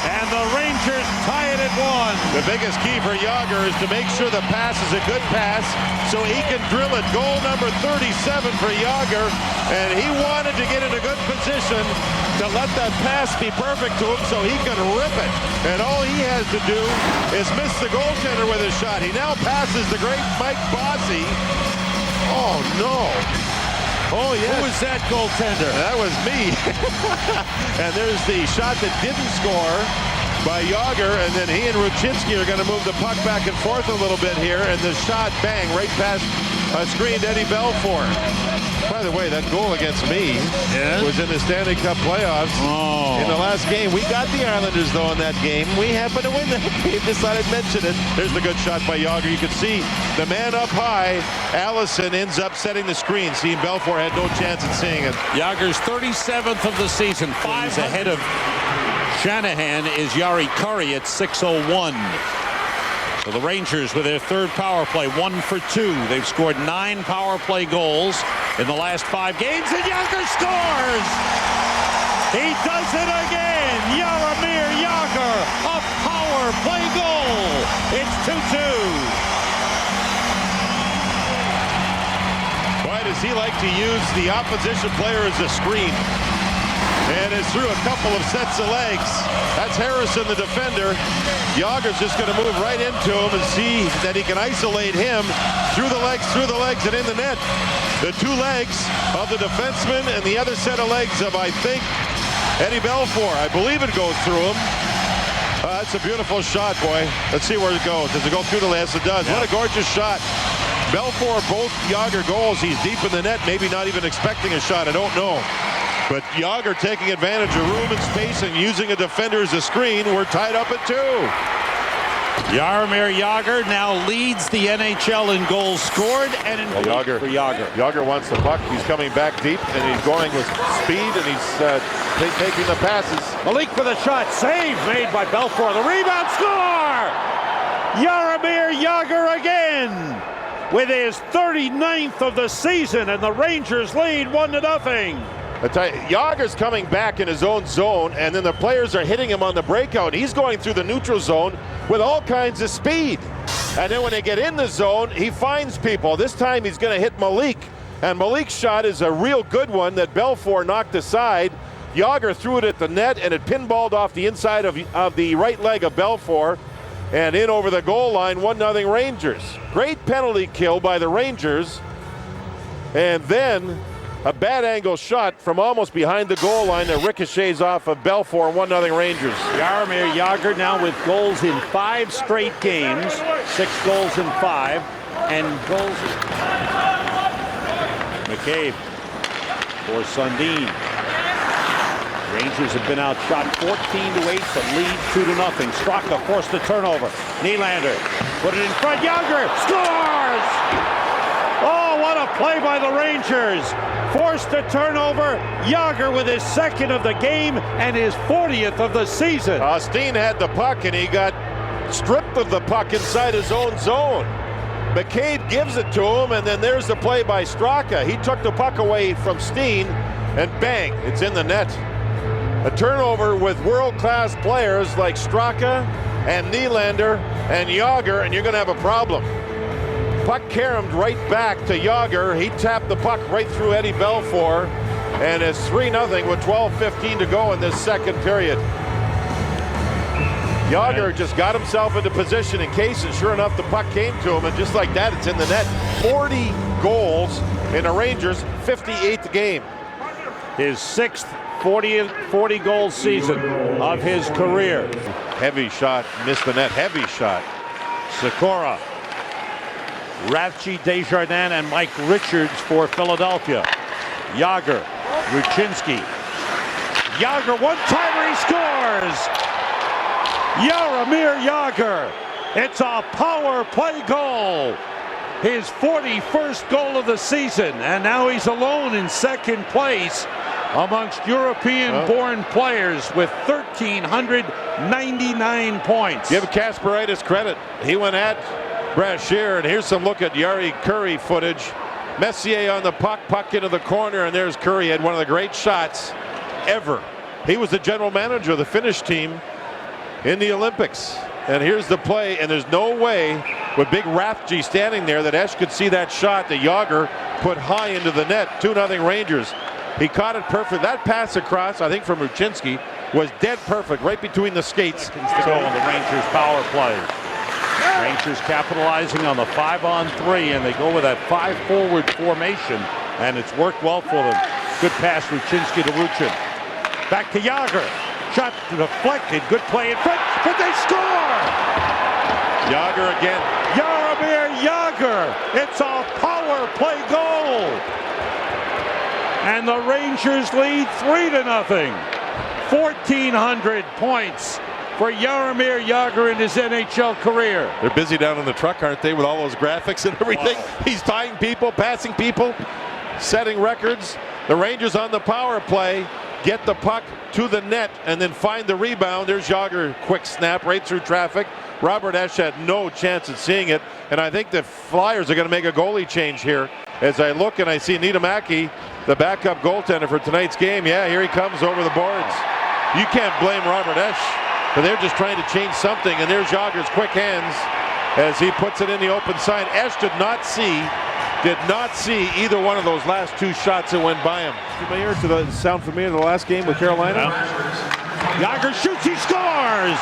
And the Rangers tie it at 1. The biggest key for Jagr is to make sure the pass is a good pass so he can drill it. Goal number 37 for Jagr, and he wanted to get in a good position to let that pass be perfect to him so he can rip it. And all he has to do is miss the goaltender with his shot. He now passes the great Mike Bossy. Oh, no. Oh, yes. Who was that goaltender? That was me. And there's the shot that didn't score by Jagr, and then he and Ruchinski are going to move the puck back and forth a little bit here, and the shot, bang, right past screened Eddie Belfour. By the way, that goal against me was in the Stanley Cup playoffs in the last game. We got the Islanders, though, in that game. We happened to win that game. Just thought I'd mention it. There's the good shot by Jagr. You can see the man up high. Allison ends up setting the screen. Seeing Belfour had no chance at seeing it. Jagr's 37th of the season. 5 ahead of Shanahan is Jari Kurri at 6:01. So the Rangers with their third power play, 1 for 2. They've scored 9 power play goals in the last 5 games, and Jagr scores! He does it again! Jaromir Jagr, a power play goal! It's 2-2. Why does he like to use the opposition player as a screen? And it's through a couple of sets of legs. That's Harrison, the defender. Jagr's just going to move right into him and see that he can isolate him through the legs, and in the net. The 2 legs of the defenseman and the other set of legs of, I think, Eddie Belfour. I believe it goes through him. That's a beautiful shot, boy. Let's see where it goes. Does it go through the legs? It does. What a gorgeous shot. Belfour, both Jagr goals. He's deep in the net, maybe not even expecting a shot. I don't know. But Jagr taking advantage of room and space and using a defender as a screen. We're tied up at 2. Jaromir Jagr now leads the NHL in goals scored and in Jagr. for Jagr. Jagr wants the puck. He's coming back deep, and he's going with speed, and he's taking the passes. Malik for the shot. Save made by Belfour. The rebound, score! Jaromir Jagr again with his 39th of the season, and the Rangers lead 1-0. I tell you, Jagr's coming back in his own zone, and then the players are hitting him on the breakout. He's going through the neutral zone with all kinds of speed. And then when they get in the zone, he finds people. This time he's going to hit Malik. And Malik's shot is a real good one that Belfour knocked aside. Jagr threw it at the net, and it pinballed off the inside of the right leg of Belfour and in over the goal line. 1-0 Rangers. Great penalty kill by the Rangers. And then a bad angle shot from almost behind the goal line that ricochets off of Belfour. 1-0 Rangers. Jaromir Jagr now with goals in 5 straight games. 6 goals in 5. And goals. McCabe for Sundin. Rangers have been outshot 14-8, but lead 2-0. Straka forced the turnover. Nylander put it in front. Jagr scores! Oh, what a play by the Rangers. Forced a turnover. Jagr with his 2nd of the game and his 40th of the season. Steen had the puck, and he got stripped of the puck inside his own zone. McCabe gives it to him, and then there's the play by Straka. He took the puck away from Steen, and bang, it's in the net. A turnover with world-class players like Straka and Nylander and Jagr, and you're going to have a problem. Puck caromed right back to Jagr. He tapped the puck right through Eddie Belfour, and it's 3-0 with 12:15 to go in this second period. Jagr just got himself into position in case, and sure enough, the puck came to him, and just like that, it's in the net. 40 goals in the Rangers' 58th game. His 6th 40-goal season of his career. Heavy shot, missed the net. Heavy shot. Sikora, Ravchi, Desjardins, and Mike Richards for Philadelphia. Jagr, Ruchinski. Jagr, one-timer, he scores! Jaromir Jagr. It's a power play goal. His 41st goal of the season, and now he's alone in 2nd place amongst European-born players with 1,399 points. Give Kasparaitis credit. He went at Brashear, and here's some look at Jari Kurri footage. Messier on the puck into the corner, and there's Kurri. Had one of the great shots ever. He was the general manager of the Finnish team in the Olympics. And here's the play, and there's no way with big Rafji standing there that Esch could see that shot that Jagr put high into the net. 2-0 Rangers. He caught it perfect. That pass across, I think from Ruchinski, was dead perfect, right between the skates. So on the Rangers power play. Rangers capitalizing on the 5-on-3, and they go with that 5-forward formation, and it's worked well for them. Good pass, Ruchinski to Ruchin. Back to Jagr. Shot deflected. Good play in front, but they score! Jagr again. Jaromir Jagr. It's a power play goal. And the Rangers lead 3-0. 1,400 points for Jaromir Jagr in his NHL career. They're busy down in the truck, aren't they, with all those graphics and everything? Wow. He's tying people, passing people, setting records. The Rangers on the power play get the puck to the net and then find the rebound. There's Jagr, quick snap right through traffic. Robert Esch had no chance at seeing it, and I think the Flyers are going to make a goalie change here. As I look and I see Niittymaki, the backup goaltender for tonight's game. Yeah, here he comes over the boards. You can't blame Robert Esch, but they're just trying to change something, and there's Jagr's quick hands as he puts it in the open side. Esch did not see either one of those last 2 shots that went by him. Sound familiar to the last game with Carolina? Jagr shoots, he scores!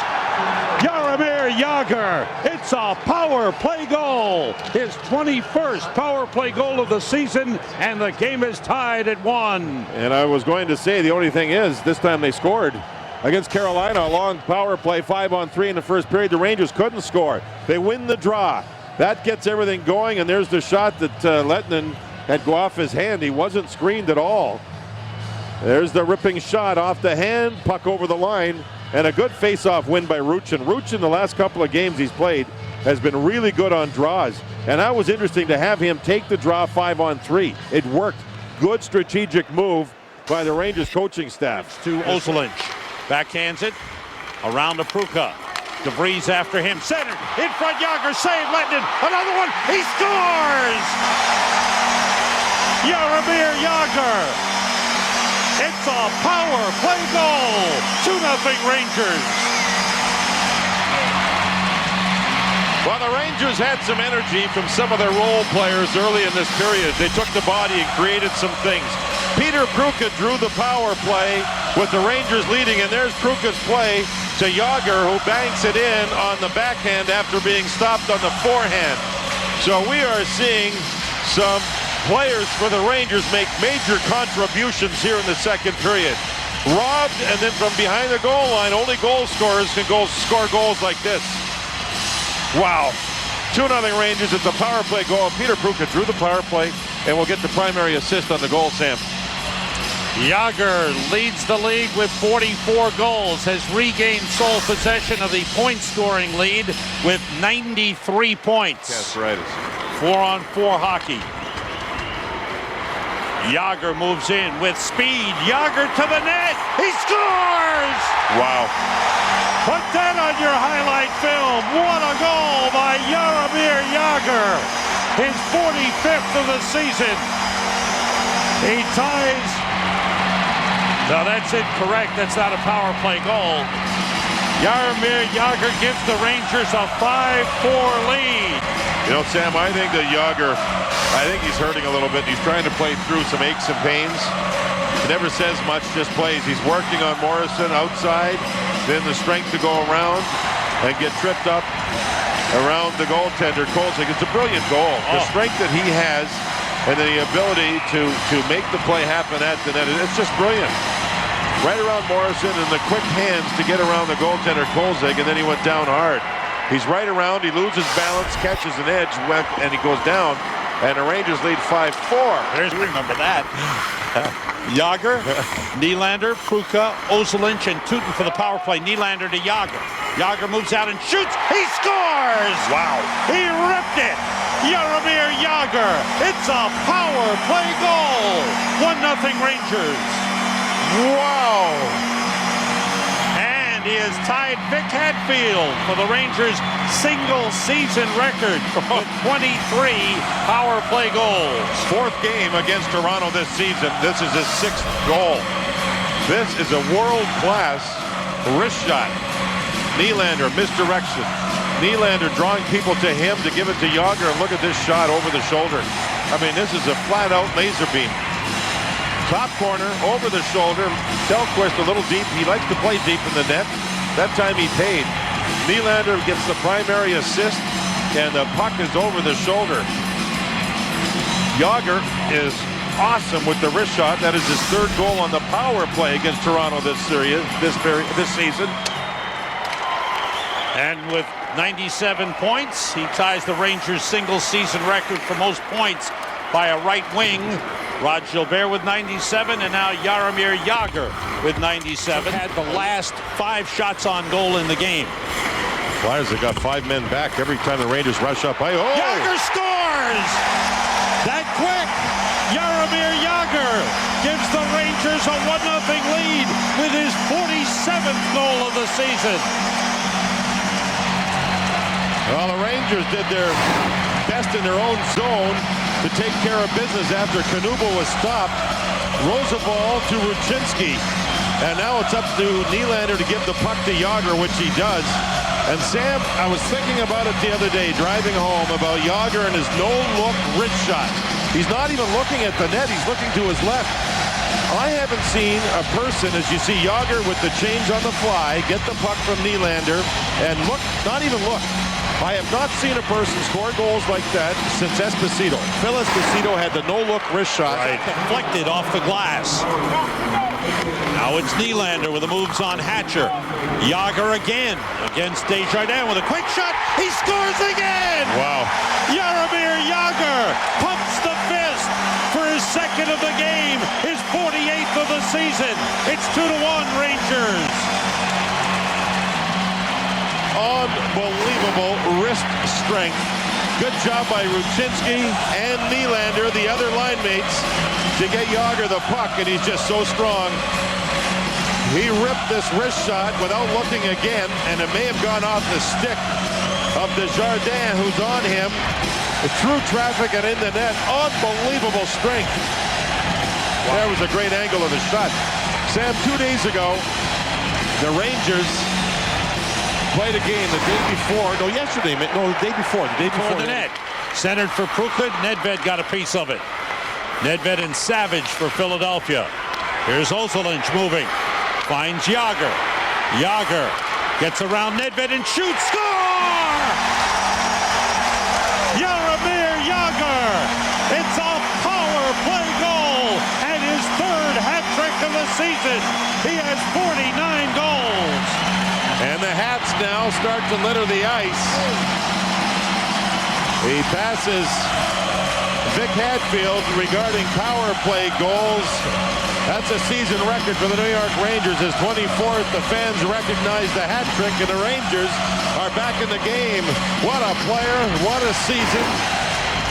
Jaromir Jagr, it's a power play goal. His 21st power play goal of the season, and the game is tied at 1. And I was going to say, the only thing is, this time they scored. Against Carolina, a long power play, 5-on-3 in the first period. The Rangers couldn't score. They win the draw. That gets everything going, and there's the shot that Lehtinen had go off his hand. He wasn't screened at all. There's the ripping shot off the hand, puck over the line, and a good face-off win by Ruchin. Ruchin, the last couple of games he's played, has been really good on draws. And that was interesting to have him take the draw 5-on-3. It worked. Good strategic move by the Rangers coaching staff. To Ozolinsh. Backhands it. Around to Pruka. DeVries after him. Centered. In front. Jagr save. Lehtinen. Another one. He scores! Jaromir Jagr. It's a power play goal. 2-0 Rangers. Well, the Rangers had some energy from some of their role players early in this period. They took the body and created some things. Peter Pruka drew the power play with the Rangers leading, and there's Pruka's play to Jagr, who banks it in on the backhand after being stopped on the forehand. So we are seeing some players for the Rangers make major contributions here in the second period. Robbed, and then from behind the goal line, only goal scorers can score goals like this. Wow. 2-0 Rangers. It's a power play goal. Peter Pruka drew the power play and will get the primary assist on the goal, Sam. Jagr leads the league with 44 goals, has regained sole possession of the point-scoring lead with 93 points. That's right. 4-on-4 hockey. Jagr moves in with speed. Jagr to the net. He scores! Wow. Put that on your highlight film. What a goal by Jaromir Jagr. His 45th of the season. He ties. No, that's incorrect. That's not a power play goal. Jaromir Jagr gives the Rangers a 5-4 lead. You know, Sam, I think that Jagr, he's hurting a little bit. He's trying to play through some aches and pains. He never says much, just plays. He's working on Morrison outside, then the strength to go around and get tripped up around the goaltender, Kolzig. It's a brilliant goal. The strength that he has and the ability to make the play happen at the net, it's just brilliant. Right around Morrison and the quick hands to get around the goaltender, Kolzig, and then he went down hard. He's right around, he loses balance, catches an edge, and he goes down, and the Rangers lead 5-4. Remember that. Jagr, Nylander, Pruka, Ozolinsh, and Tutin for the power play. Nylander to Jagr. Jagr moves out and shoots. He scores! Wow. He ripped it. Jaromir Jagr. It's a power play goal. 1-0 Rangers. Wow. And he has tied Vic Hadfield for the Rangers' single-season record with 23 power play goals. Fourth game against Toronto this season. This is his 6th goal. This is a world-class wrist shot. Nylander, misdirection. Nylander drawing people to him to give it to Jagr, and look at this shot over the shoulder. I mean, this is a flat-out laser beam. Top corner, over the shoulder. Delquist a little deep. He likes to play deep in the net. That time he paid. Nylander gets the primary assist, and the puck is over the shoulder. Jagr is awesome with the wrist shot. That is his 3rd goal on the power play against Toronto this season. And with 97 points, he ties the Rangers' single-season record for most points by a right wing. Rod Gilbert with 97, and now Jaromir Jagr with 97. Had the last 5 shots on goal in the game. Flyers have got 5 men back every time the Rangers rush up. Jagr scores! That quick! Jaromir Jagr gives the Rangers a 1-0 lead with his 47th goal of the season. Well, the Rangers did their best in their own zone to take care of business after Knuble was stopped. Rozabal to Ruchinski. And now it's up to Nylander to give the puck to Jagr, which he does. And Sam, I was thinking about it the other day, driving home, about Jagr and his no-look wrist shot. He's not even looking at the net, he's looking to his left. I haven't seen a person, as you see Jagr with the change on the fly, get the puck from Nylander, and look, not even look. I have not seen a person score goals like that since Esposito. Phil Esposito had the no-look wrist shot. Deflected off the glass. Now it's Nylander with the moves on Hatcher. Jagr again against Desjardins with a quick shot. He scores again! Wow. Jaromir Jagr pumps the fist for his second of the game, his 48th of the season. It's 2-1 Rangers. Unbelievable wrist strength. Good job by Ruchinski and Nylander, the other line mates, to get Jagr the puck, and he's just so strong. He ripped this wrist shot without looking again, and it may have gone off the stick of Desjardins, who's on him, through traffic and in the net. Unbelievable strength. Wow. That was a great angle of the shot. Sam, 2 days ago, the Rangers played a game the day before. No, yesterday. No, the day before. The day before the net. Centered for Pruka. Nedved got a piece of it. Nedved and Savage for Philadelphia. Here's Ozolinsh moving. Finds Jagr. Jagr gets around Nedved and shoots. Score! Jaromir Jagr. It's a power play goal and his third hat trick of the season. He has 49 goals. And the hats now start to litter the ice. He passes Vic Hadfield regarding power play goals. That's a season record for the New York Rangers, his 24th. The fans recognize the hat trick, and the Rangers are back in the game. What a player, what a season.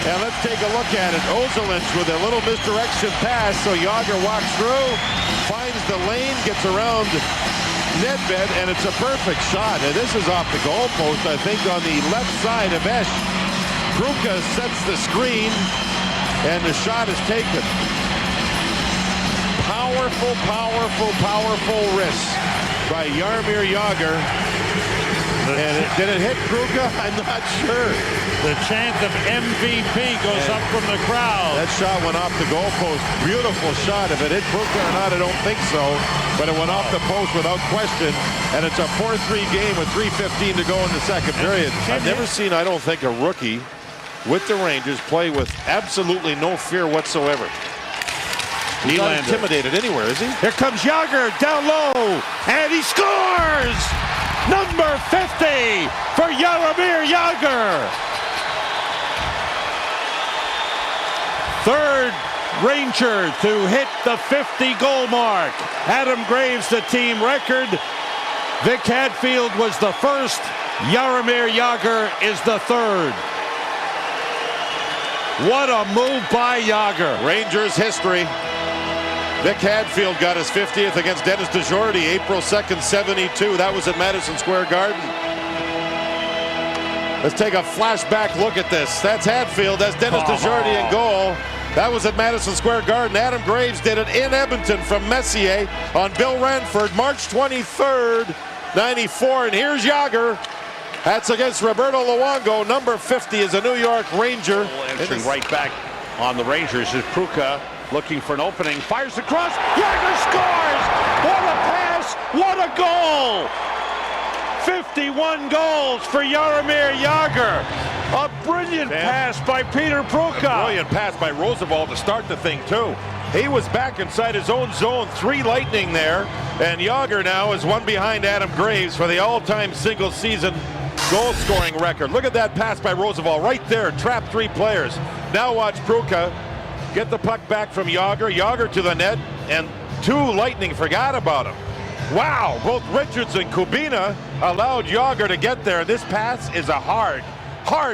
And let's take a look at it. Ozolinsh with a little misdirection pass, so Jagr walks through, finds the lane, gets around Nedved, and it's a perfect shot. And this is off the goalpost, I think, on the left side of Esch. Pruka sets the screen, and the shot is taken. Powerful, powerful, powerful wrist by Jaromir Jagr. And did it hit Pruka? I'm not sure. The chant of MVP goes up from the crowd. That shot went off the goalpost. Beautiful shot. If it hit Pruka or not, I don't think so. But it went off the post without question. And it's a 4-3 game with 3:15 to go in the second period. I've never seen, I don't think, a rookie with the Rangers play with absolutely no fear whatsoever. He's not intimidated anywhere, is he? Here comes Jagr down low, and he scores! Number 50 for Jaromir Jagr. Third Ranger to hit the 50-goal mark. Adam Graves, the team record. Vic Hadfield was the first. Jaromir Jagr is the third. What a move by Jagr. Rangers history. Vic Hadfield got his 50th against Dennis DeJordy, April 2nd, 72. That was at Madison Square Garden. Let's take a flashback look at this. That's Hadfield. That's Dennis DeJordy in goal. That was at Madison Square Garden. Adam Graves did it in Edmonton from Messier on Bill Ranford, March 23rd, 94. And here's Jagr. That's against Roberto Luongo. Number 50 is a New York Ranger. Entering right back on the Rangers is Pruka. Looking for an opening, fires the cross, Jagr scores! What a pass, what a goal! 51 goals for Jaromir Jagr. A brilliant pass by Peter Pruka. A brilliant pass by Roosevelt to start the thing too. He was back inside his own zone, 3 Lightning there, and Jagr now is one behind Adam Graves for the all-time single-season goal-scoring record. Look at that pass by Roosevelt right there, trapped 3 players. Now watch Pruka get the puck back from Jagr. Jagr to the net, and 2 Lightning forgot about him. Wow, both Richards and Kubina allowed Jagr to get there. This pass is a hard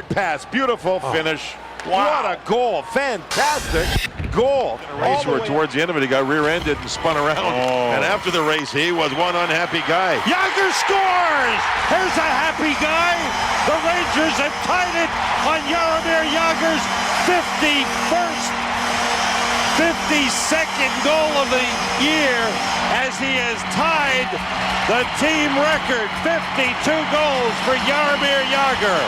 pass. Beautiful finish. Wow. What a goal. Fantastic goal. Race where towards the end of it, he got rear-ended and spun around. And after the race, he was one unhappy guy. Jagr scores! Here's a happy guy. The Rangers have tied it on Jaromir Jagr's 52nd goal of the year, as he has tied the team record. 52 goals for Jaromir Jagr.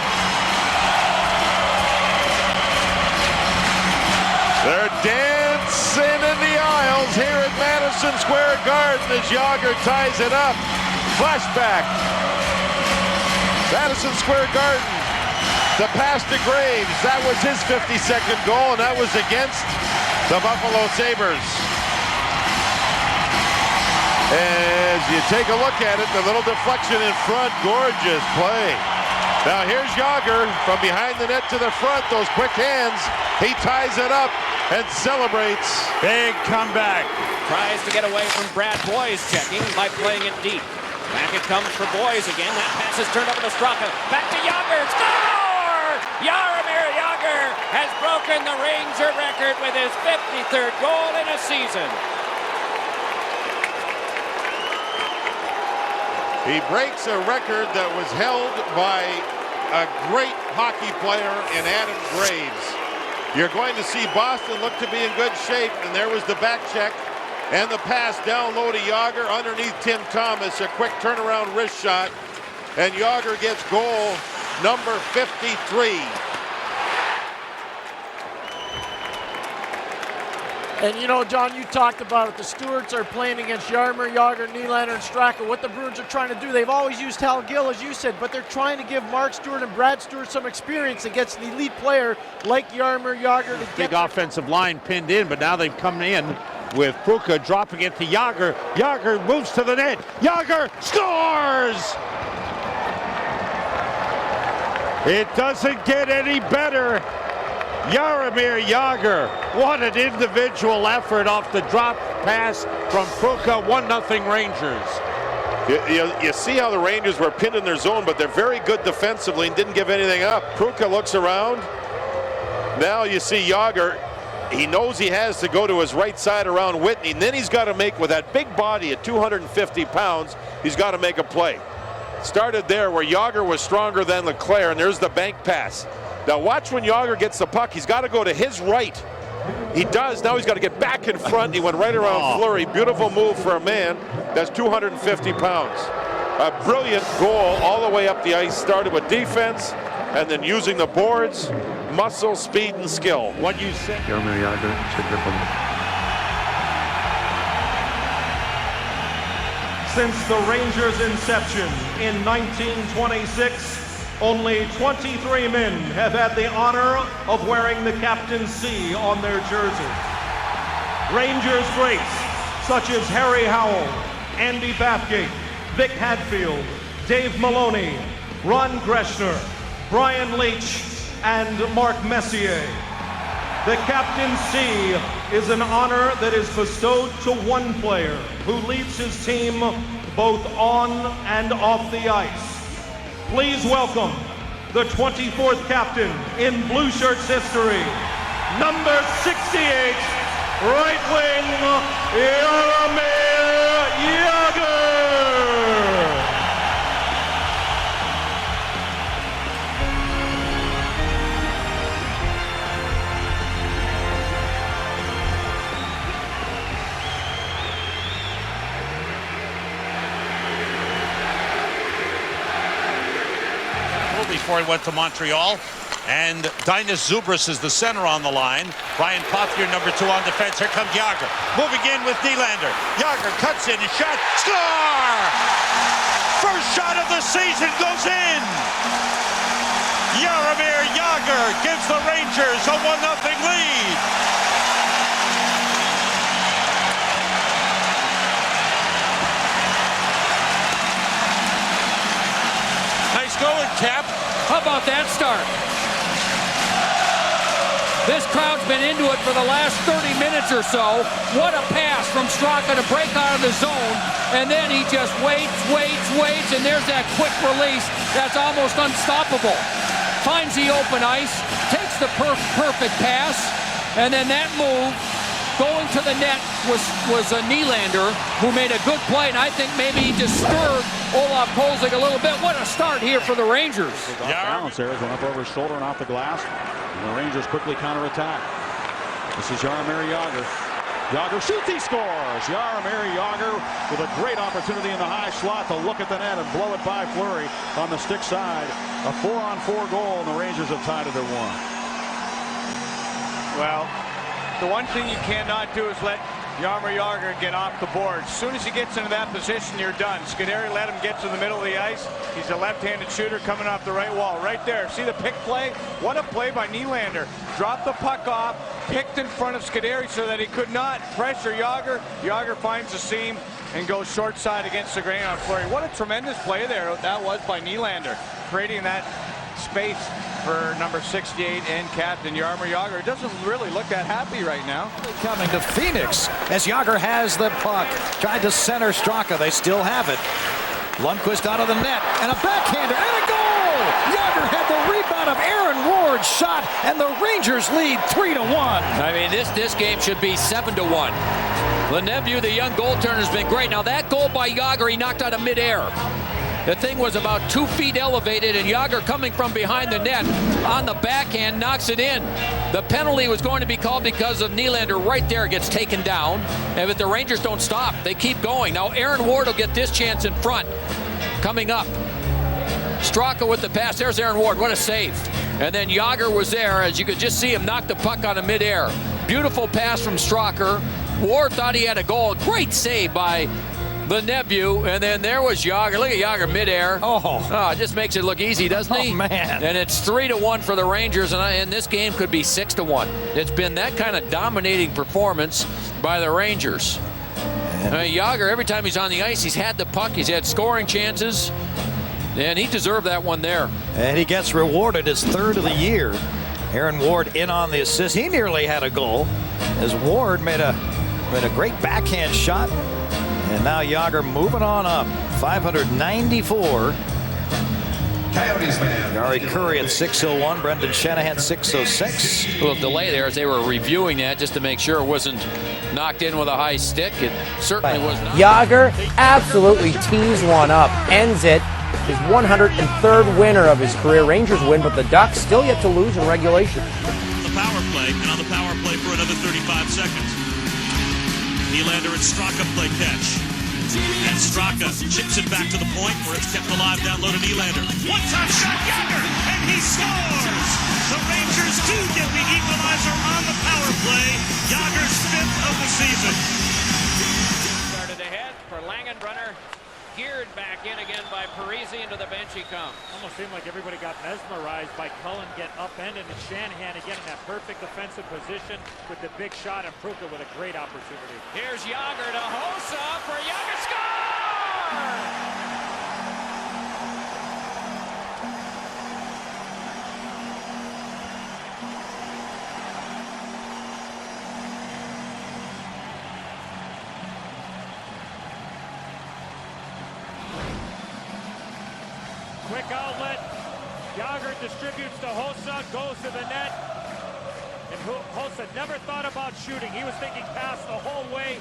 They're dancing in the aisles here at Madison Square Garden as Jagr ties it up. Flashback. Madison Square Garden. The pass to Graves. That was his 52nd goal, and that was against the Buffalo Sabres. As you take a look at it, the little deflection in front, gorgeous play. Now here's Jagr from behind the net to the front, those quick hands. He ties it up and celebrates. Big comeback. Tries to get away from Brad Boyes checking by playing it deep. Back it comes for Boyes again. That pass is turned over to Straka. Back to Jagr. Score! Jaromir Jagr has broken the Ranger record with his 53rd goal in a season. He breaks a record that was held by a great hockey player in Adam Graves. You're going to see Boston look to be in good shape, and there was the back check and the pass down low to Jagr underneath Tim Thomas, a quick turnaround wrist shot, and Jagr gets goal number 53. And you know, John, you talked about it. The Stewarts are playing against Jaromir Jagr, Nylander, and Straka. What the Bruins are trying to do, they've always used Hal Gill, as you said, but they're trying to give Mark Stewart and Brad Stewart some experience against an elite player like Jaromir Jagr. Big offensive line pinned in, but now they've come in with Pruka dropping it to Jagr. Jagr moves to the net. Jagr scores! It doesn't get any better. Jaromir Jagr, what an individual effort off the drop pass from Pruka, 1-0 Rangers. You see how the Rangers were pinned in their zone, but they're very good defensively and didn't give anything up. Pruka looks around. Now you see Jagr. He knows he has to go to his right side around Whitney, and then he's got to make, with that big body at 250 pounds, he's got to make a play. Started there where Jagr was stronger than Leclerc, and there's the bank pass. Now watch when Jagr gets the puck. He's got to go to his right. He does. Now he's got to get back in front. He went right around Fleury. Beautiful move for a man that's 250 pounds. A brilliant goal all the way up the ice. Started with defense and then using the boards, muscle, speed, and skill. What you say? Jaromir Jagr, Czech Republic. Since the Rangers' inception in 1926, only 23 men have had the honor of wearing the Captain C on their jersey. Rangers greats such as Harry Howell, Andy Bathgate, Vic Hadfield, Dave Maloney, Ron Greschner, Brian Leach, and Mark Messier. The Captain C is an honor that is bestowed to one player who leads his team both on and off the ice. Please welcome the 24th captain in Blue Shirts history, number 68, right wing, Jaromir Jagr. Before he went to Montreal, and Dinas Zubris is the center on the line. Brian Pothier, number 2 on defense. Here comes Jagr, moving in with Nylander. Jagr cuts in, his shot, score! First shot of the season goes in. Jaromir Jagr gives the Rangers a 1-0 lead. Nice going, Cap. How about that start? This crowd's been into it for the last 30 minutes or so. What a pass from Straka to break out of the zone. And then he just waits, and there's that quick release that's almost unstoppable. Finds the open ice, takes the perfect pass, and then that move going to the net was a Nylander who made a good play, and I think maybe he just stirred Olaf Kolzig a little bit. What a start here for the Rangers. Balance there, went up over his shoulder and off the glass. And the Rangers quickly counterattack. This is Jaromir Jagr. Jagr shoots, he scores! Jaromir Jagr with a great opportunity in the high slot to look at the net and blow it by Fleury on the stick side. A 4-on-4 goal, and the Rangers have tied it at 1. Well, the one thing you cannot do is let Jaromir Jagr get off the board. As soon as he gets into that position, you're done. Scuderi let him get to the middle of the ice. He's a left-handed shooter coming off the right wall. Right there. See the pick play? What a play by Nylander. Dropped the puck off, picked in front of Scuderi so that he could not pressure Jagr. Jagr finds the seam, and go short side against the grain on Fleury. What a tremendous play there that was by Nylander, creating that space for number 68 and captain Jaromir Jagr. Doesn't really look that happy right now. Coming to Phoenix as Jagr has the puck. Tried to center Straka. They still have it. Lundqvist out of the net and a backhander and a goal! Jagr had the rebound of Aaron Ward's shot and the Rangers lead 3-1. I mean, this game should be 7-1. Lemieux, the young goaltender, has been great. Now that goal by Jagr, he knocked out of midair. The thing was about 2 feet elevated, and Jagr coming from behind the net on the backhand knocks it in. The penalty was going to be called because of Nylander right there gets taken down. And if the Rangers don't stop, they keep going. Now Aaron Ward will get this chance in front. Coming up. Straka with the pass. There's Aaron Ward. What a save. And then Jagr was there, as you could just see him knock the puck out of midair. Beautiful pass from Straka. Ward thought he had a goal. Great save by Lemieux, and then there was Jagr. Look at Jagr midair. Oh, it just makes it look easy, doesn't he? Oh, man. And it's 3-1 for the Rangers, and this game could be 6-1. It's been that kind of dominating performance by the Rangers. Jagr, every time he's on the ice, he's had the puck, he's had scoring chances, and he deserved that one there. And he gets rewarded his 3rd of the year. Aaron Ward in on the assist. He nearly had a goal as Ward made a great backhand shot. And now Jagr moving on up. 594. Gary Curry at 601. Brendan Shanahan 606. A little delay there as they were reviewing that just to make sure it wasn't knocked in with a high stick. It certainly was not. Jagr absolutely tees one up. Ends it. His 103rd winner of his career. Rangers win, but the Ducks still yet to lose in regulation. The power play, and on the power play for another 35 seconds. Nylander and Straka play catch. And Straka chips it back to the point where it's kept alive down low to Nylander. One-time shot, Jagr, and he scores! The Rangers do get the equalizer on the power play. Jagr's 5th of the season. Started ahead for Langenbrunner. Geared back in again by Parisi. Into the bench he comes. Almost seemed like everybody got mesmerized by Cullen getting upended and Shanahan again in that perfect defensive position with the big shot and Pruka with a great opportunity. Here's Jagr to Hossa for Jagr score! Quick outlet. Jagr distributes to Hossa, goes to the net. And Hossa never thought about shooting. He was thinking pass the whole way.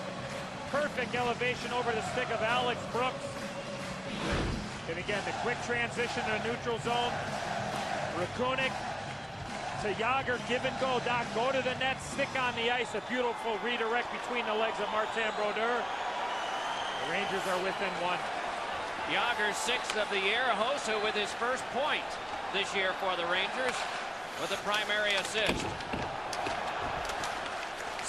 Perfect elevation over the stick of Alex Brooks. And again, the quick transition to neutral zone. Rakunik to Jagr, give and go. Doc, go to the net, stick on the ice. A beautiful redirect between the legs of Martin Brodeur. The Rangers are within 1. Jagr's 6th of the year. Hossa with his first point this year for the Rangers with a primary assist.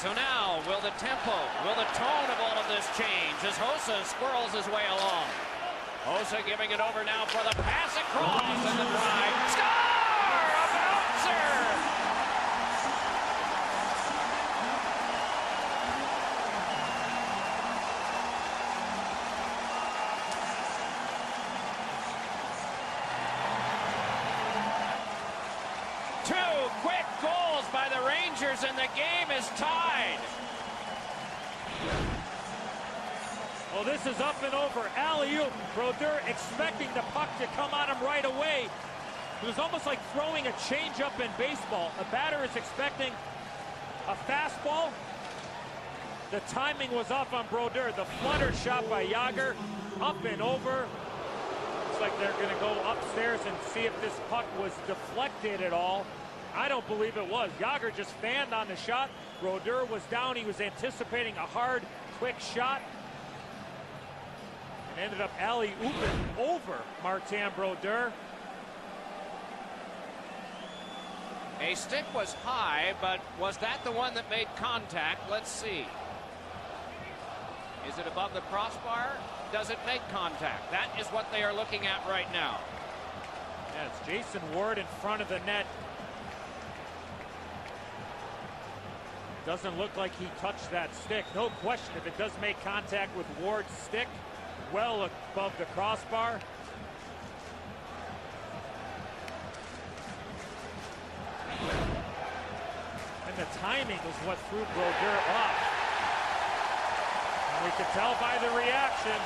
So now, will the tempo, will the tone of all of this change as Hossa squirrels his way along? Hossa giving it over now for the pass across and the drive. Score! A bouncer! Quick goals by the Rangers, and the game is tied. Well, this is up and over. Alley-oop. Brodeur expecting the puck to come on him right away. It was almost like throwing a changeup in baseball. A batter is expecting a fastball. The timing was off on Brodeur. The flutter shot by Jagr, up and over. Looks like they're going to go upstairs and see if this puck was deflected at all. I don't believe it was. Jagr just fanned on the shot. Brodeur was down. He was anticipating a hard, quick shot. And ended up alley-ooping over Martin Brodeur. A stick was high, but was that the one that made contact? Let's see. Is it above the crossbar? Does it make contact? That is what they are looking at right now. Yeah, it's Jason Ward in front of the net. Doesn't look like he touched that stick. No question, if it does make contact with Ward's stick, well above the crossbar. And the timing was what threw Brodeur off. And we could tell by the reaction.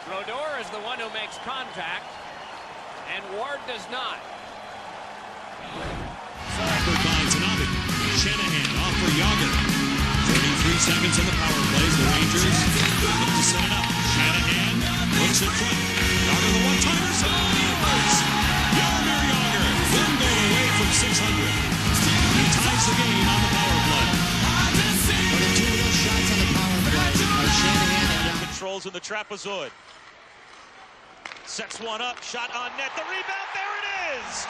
Brodeur is the one who makes contact, and Ward does not. Shanahan off for Jagr. 33 seconds on the power plays. The Rangers look to set it up. Shanahan looks in front. Jagr the one-timer. Jaromir Jagr, 1 goal away from 600. He ties the game on the power play. Well, the 2 of those shots on the power play are Shanahan and controls in the trapezoid. Sets one up, shot on net, the rebound, there it is!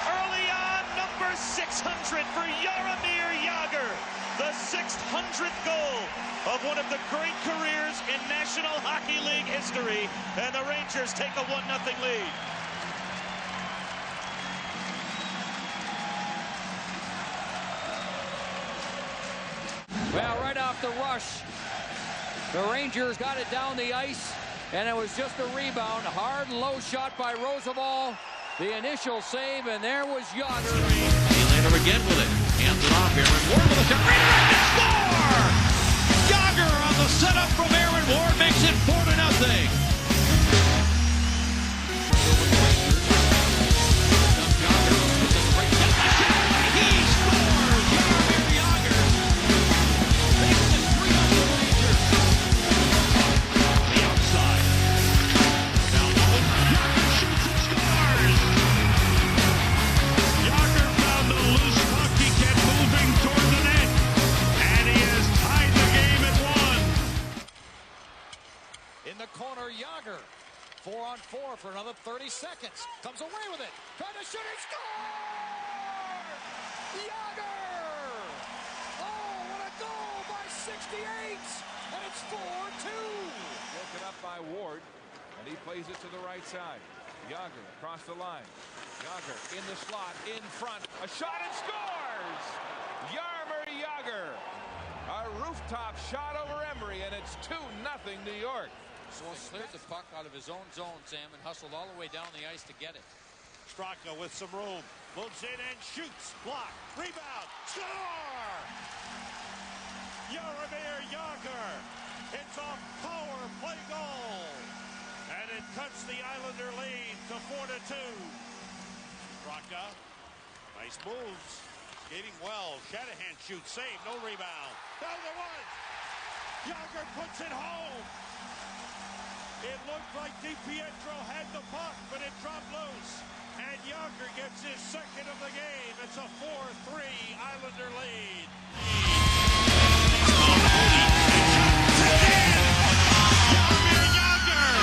Early on, number 600 for Jaromir Jagr. The 600th goal of one of the great careers in National Hockey League history. And the Rangers take a 1-0 lead. Well, right off the rush, the Rangers got it down the ice, and it was just a rebound. Hard, low shot by Roosevelt. The initial save, and there was Jagr. Nylander again with it. Hands it off. Aaron Ward with a shot. Redirect and score! Jagr on the setup from Aaron Ward makes it 4-0. Jagr, 4-on-4 for another 30 seconds. Comes away with it. Trying to shoot. He scored! Jagr! Oh, what a goal by 68! And it's 4-2. Broken up by Ward, and he plays it to the right side. Jagr across the line. Jagr in the slot, in front. A shot and scores! Jaromir Jagr. A rooftop shot over Emery, and it's 2-0 New York. So cleared the puck out of his own zone, Sam, and hustled all the way down the ice to get it. Straka with some room. Moves in and shoots. Block. Rebound. Score! Jaromir Jagr. It's a power play goal. And it cuts the Islander lead to 4-2. Straka. Nice moves. Skating well. Shanahan shoots. Save. No rebound. Down the one. Jagr puts it home. It looked like DiPietro had the puck, but it dropped loose. And Jagr gets his second of the game. It's a 4-3 Islander lead. Jaromir Jagr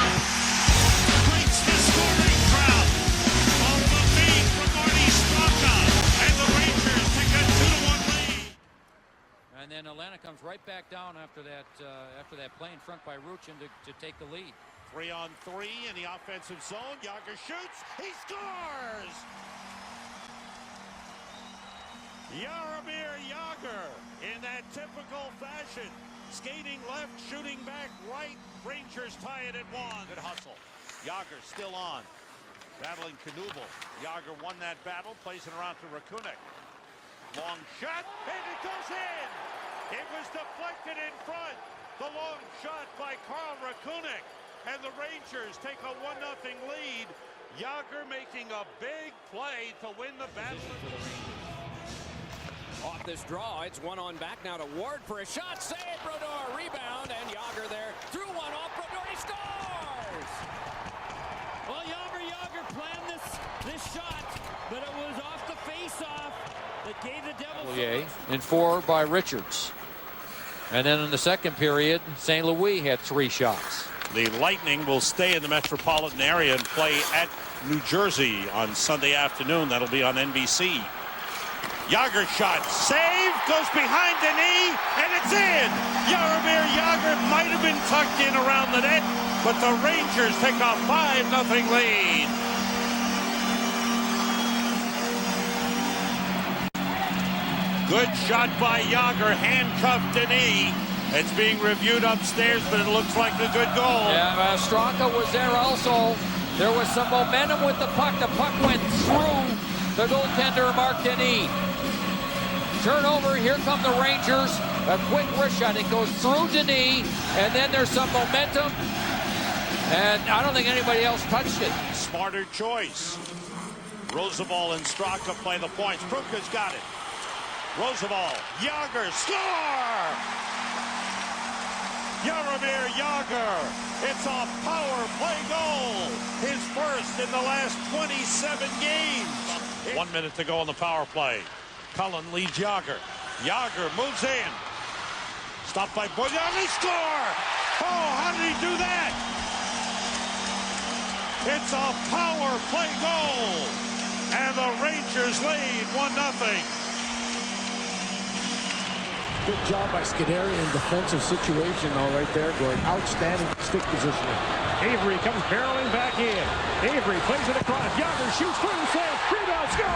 breaks the scoring drought off the feed from Marty Straka. And the Rangers take a 2-1 lead. And then Atlanta comes right back down after that play in front by Ruchin to take the lead. 3-on-3 in the offensive zone. Jagr shoots. He scores! Jaromir Jagr in that typical fashion. Skating left, shooting back right. Rangers tie it at 1. Good hustle. Jagr still on. Battling Knuble. Jagr won that battle, plays it around to Rakunek. Long shot, and it goes in! It was deflected in front. The long shot by Carl Rakunek. And the Rangers take a 1-0 lead. Jagr making a big play to win the battle. Off this draw, it's one on back now to Ward for a shot. Save, Brodeur, rebound, and Jagr there. Threw one off, Brodeur, he scores! Well, Jaromir Jagr planned this shot, but it was off the face-off that gave the Devils. And 4 by Richards. And then in the second period, St. Louis had 3 shots. The Lightning will stay in the metropolitan area and play at New Jersey on Sunday afternoon. That'll be on NBC. Jagr shot, save, goes behind the knee, and it's in. Jaromir Jagr might have been tucked in around the net, but the Rangers take a 5-0 lead. Good shot by Jagr, handcuffed the knee. It's being reviewed upstairs, but it looks like a good goal. Yeah, Straka was there also. There was some momentum with the puck. The puck went through the goaltender, Mark Denis. Turnover, here come the Rangers. A quick wrist shot, it goes through Denis, and then there's some momentum. And I don't think anybody else touched it. Smarter choice. Roosevelt and Straka play the points. Pruka's got it. Roosevelt, Jagr, score! Jaromir Jagr, it's a power play goal. His first in the last 27 games. 1 minute to go on the power play. Cullen leads Jagr. Jagr moves in. Stopped by Boyan, he score! Oh, how did he do that? It's a power play goal. And the Rangers lead 1-0. Good job by Scuderi in defensive situation, all right there, Gord. Outstanding stick positioning. Avery comes barreling back in. Avery plays it across. Jagr shoots through the save. Rebound, score!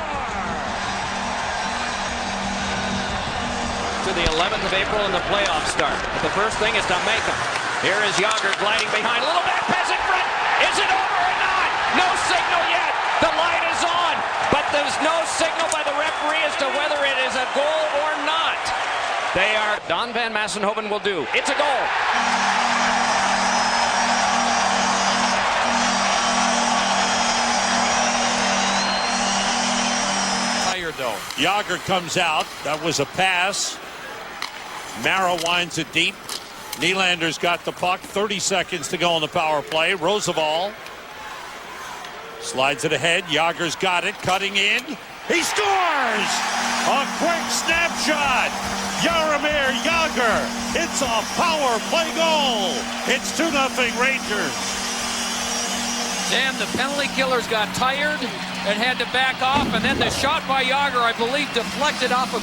To the 11th of April and the playoffs start. The first thing is to make them. Here is Jagr gliding behind. A little back pass in front. Is it over or not? No signal yet. The light is on. But there's no signal by the referee as to whether it is a goal or not. They are. Don Van Massenhoven will do. It's a goal. Tired though. Jagr comes out. That was a pass. Mara winds it deep. Nylander's got the puck. 30 seconds to go on the power play. Roosevelt slides it ahead. Jagr's got it. Cutting in. He scores! A quick snapshot. Jaromir Jagr. It's a power play goal. It's 2-0 Rangers. Sam, the penalty killers got tired and had to back off, and then the shot by Jagr, I believe, deflected off of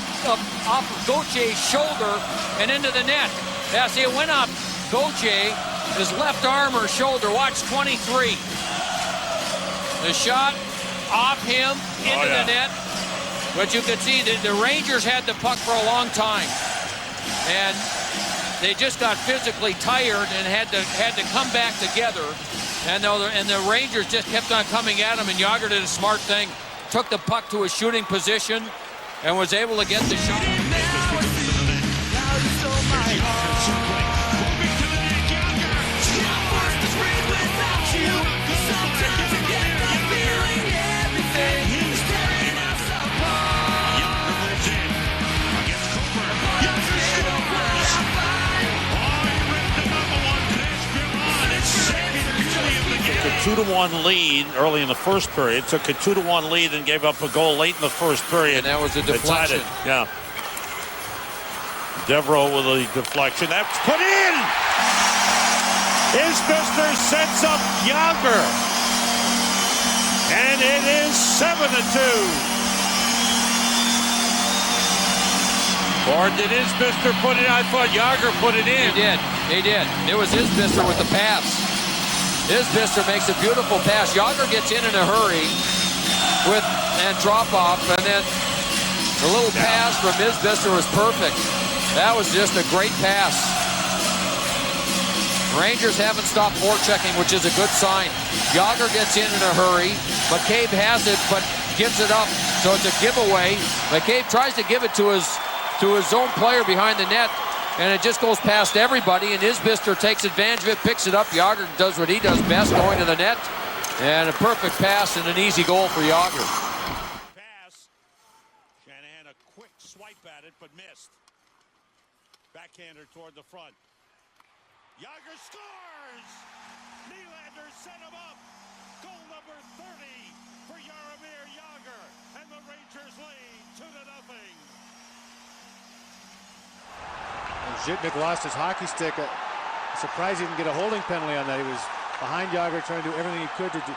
Gauthier's shoulder and into the net. Yeah, see, it went off Gauthier, his left arm or shoulder. Watch 23. The shot off him into the net. But you could see that the Rangers had the puck for a long time, and they just got physically tired and had to come back together. And the Rangers just kept on coming at him, and Jagr did a smart thing, took the puck to a shooting position, and was able to get the shot. A 2-1 lead early in the first period. Took a 2-1 lead and gave up a goal late in the first period. And that was a deflection. Yeah. Devereaux with a deflection. That's put in! Isbister sets up Jagr. And it is 7-2. Or did Isbister put it in? I thought Jagr put it in. He did. It was Isbister with the pass. Isbister makes a beautiful pass. Jagr gets in a hurry and drop off, and then the little pass from Isbister was perfect. That was just a great pass. Rangers haven't stopped forechecking, which is a good sign. Jagr gets in a hurry. McCabe has it, but gives it up, so it's a giveaway. McCabe tries to give it to his own player behind the net, and it just goes past everybody, and Isbister takes advantage of it, picks it up. Jagr does what he does best, going to the net, and a perfect pass and an easy goal for Jagr. Pass. Shanahan a quick swipe at it, but missed. Backhander toward the front. Jagr scores! Nylander set him up. Goal number 30 for Jaromir Jagr, and the Rangers lead 2-0. Zhitnik lost his hockey stick. Surprised he didn't get a holding penalty on that. He was behind Jagr trying to do everything he could to do.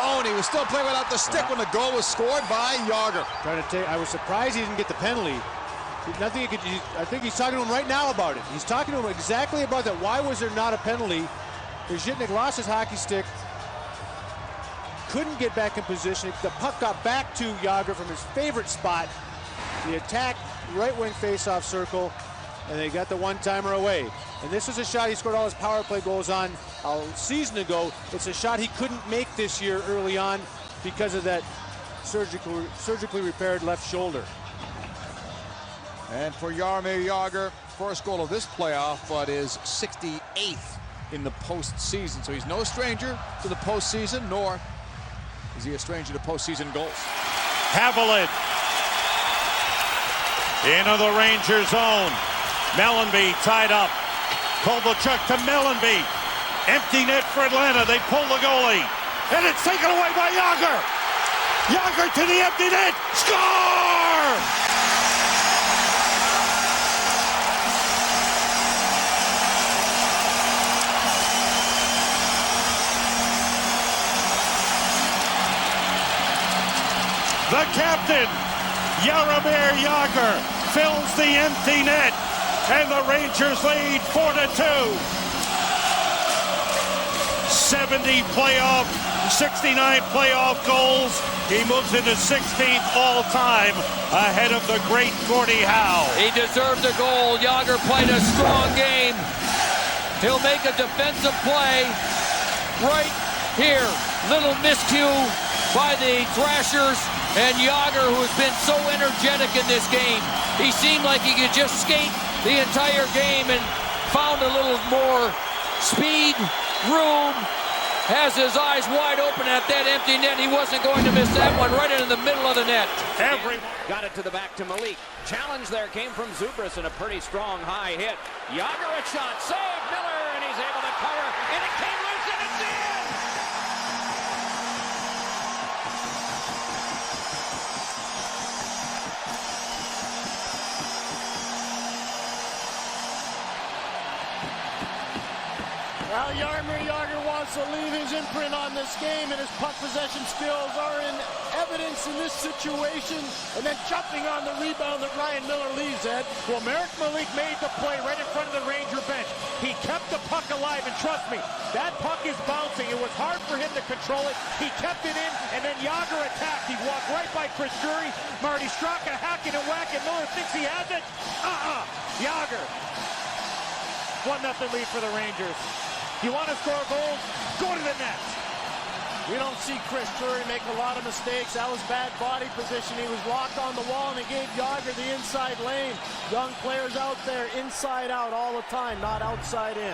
Oh, and he was still playing without the stick when the goal was scored by Jagr. I was surprised he didn't get the penalty. Nothing he could. I think he's talking to him right now about it. He's talking to him exactly about that. Why was there not a penalty? Zhitnik lost his hockey stick. Couldn't get back in position. The puck got back to Jagr from his favorite spot. The attack, right wing faceoff circle, and they got the one-timer away. And this is a shot he scored all his power play goals on a season ago. It's a shot he couldn't make this year early on because of that surgically repaired left shoulder. And for Jaromir Jagr, first goal of this playoff, but is 68th in the postseason. So he's no stranger to the postseason, nor is he a stranger to postseason goals. Haviland into the Rangers zone. Mellanby tied up. Kovalchuk to Mellanby. Empty net for Atlanta. They pull the goalie. And it's taken away by Jagr. Jagr to the empty net. Score! The captain, Jaromir Jagr, fills the empty net, and the Rangers lead 4-2. 69 playoff goals. He moves into 16th all-time, ahead of the great Gordie Howe. He deserved a goal. Jagr played a strong game. He'll make a defensive play right here. Little miscue by the Thrashers. And Jagr, who has been so energetic in this game, he seemed like he could just skate the entire game and found a little more speed, room, has his eyes wide open at that empty net. He wasn't going to miss that one right into the middle of the net. Got it to the back to Malik. Challenge there came from Zubris and a pretty strong high hit. Jagr a shot, save Miller, and he's able to cover, and it came loose and it's in! Well, Jaromir Jagr wants to leave his imprint on this game, and his puck possession skills are in evidence in this situation. And then jumping on the rebound that Ryan Miller leaves, Ed. Well, Merrick Malik made the play right in front of the Ranger bench. He kept the puck alive, and trust me, that puck is bouncing. It was hard for him to control it. He kept it in, and then Jagr attacked. He walked right by Chris Drury. Marty Straka hacking and whacking. Miller thinks he has it. Jagr. 1-0 lead for the Rangers. You want to score goals? Go to the net. We don't see Chris Drury make a lot of mistakes. That was bad body position. He was locked on the wall, and he gave Jagr the inside lane. Young players out there, inside out all the time, not outside in.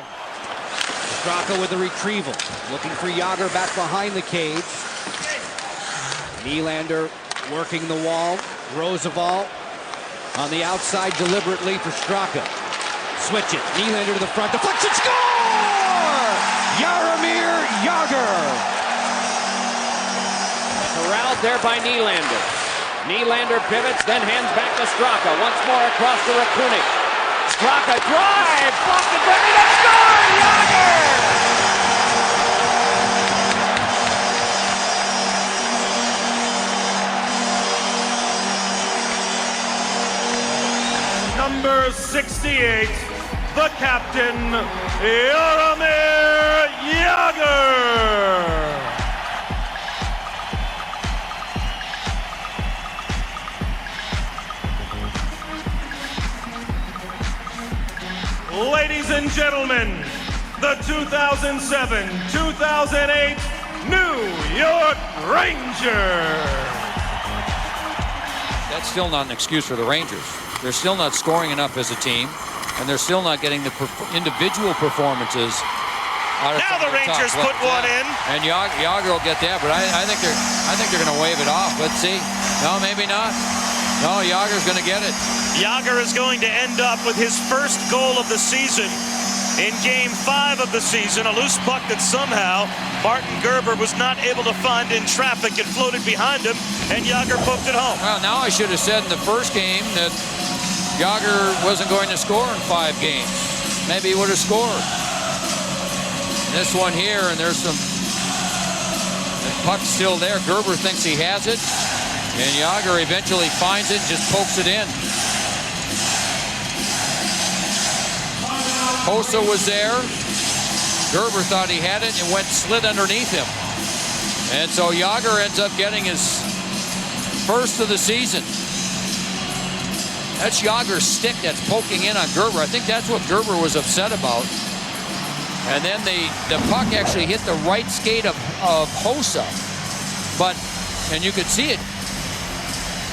Straka with the retrieval. Looking for Jagr back behind the cage. Nylander working the wall. Roosevelt on the outside deliberately for Straka. Switch it. Nylander to the front. Deflection. Score! Jaromir Jagr. Corralled there by Nylander. Nylander pivots, then hands back to Straka. Once more across to Rakunik. Straka drive! Blocked it, bring it up, score! Jagr! Number 68, the captain, Jaromir Jagr. Ladies and gentlemen, the 2007-2008 New York Rangers. That's still not an excuse for the Rangers. They're still not scoring enough as a team, and they're still not getting the individual performances out of now the Rangers put one in. And Jagr will get that, but I think they're going to wave it off. Let's see. No, maybe not. No, Jagr's going to get it. Jagr is going to end up with his first goal of the season in Game 5 of the season. A loose puck that somehow Martin Gerber was not able to find in traffic. It floated behind him, and Jagr poked it home. Well, now I should have said in the first game that Jagr wasn't going to score in 5 games. Maybe he would have scored. This one here, and there's Puck's still there. Gerber thinks he has it. And Jagr eventually finds it, just pokes it in. Hossa was there. Gerber thought he had it and slid underneath him. And so Jagr ends up getting his first of the season. That's Jagr's stick that's poking in on Gerber. I think that's what Gerber was upset about. And then the puck actually hit the right skate of Hossa. And you could see it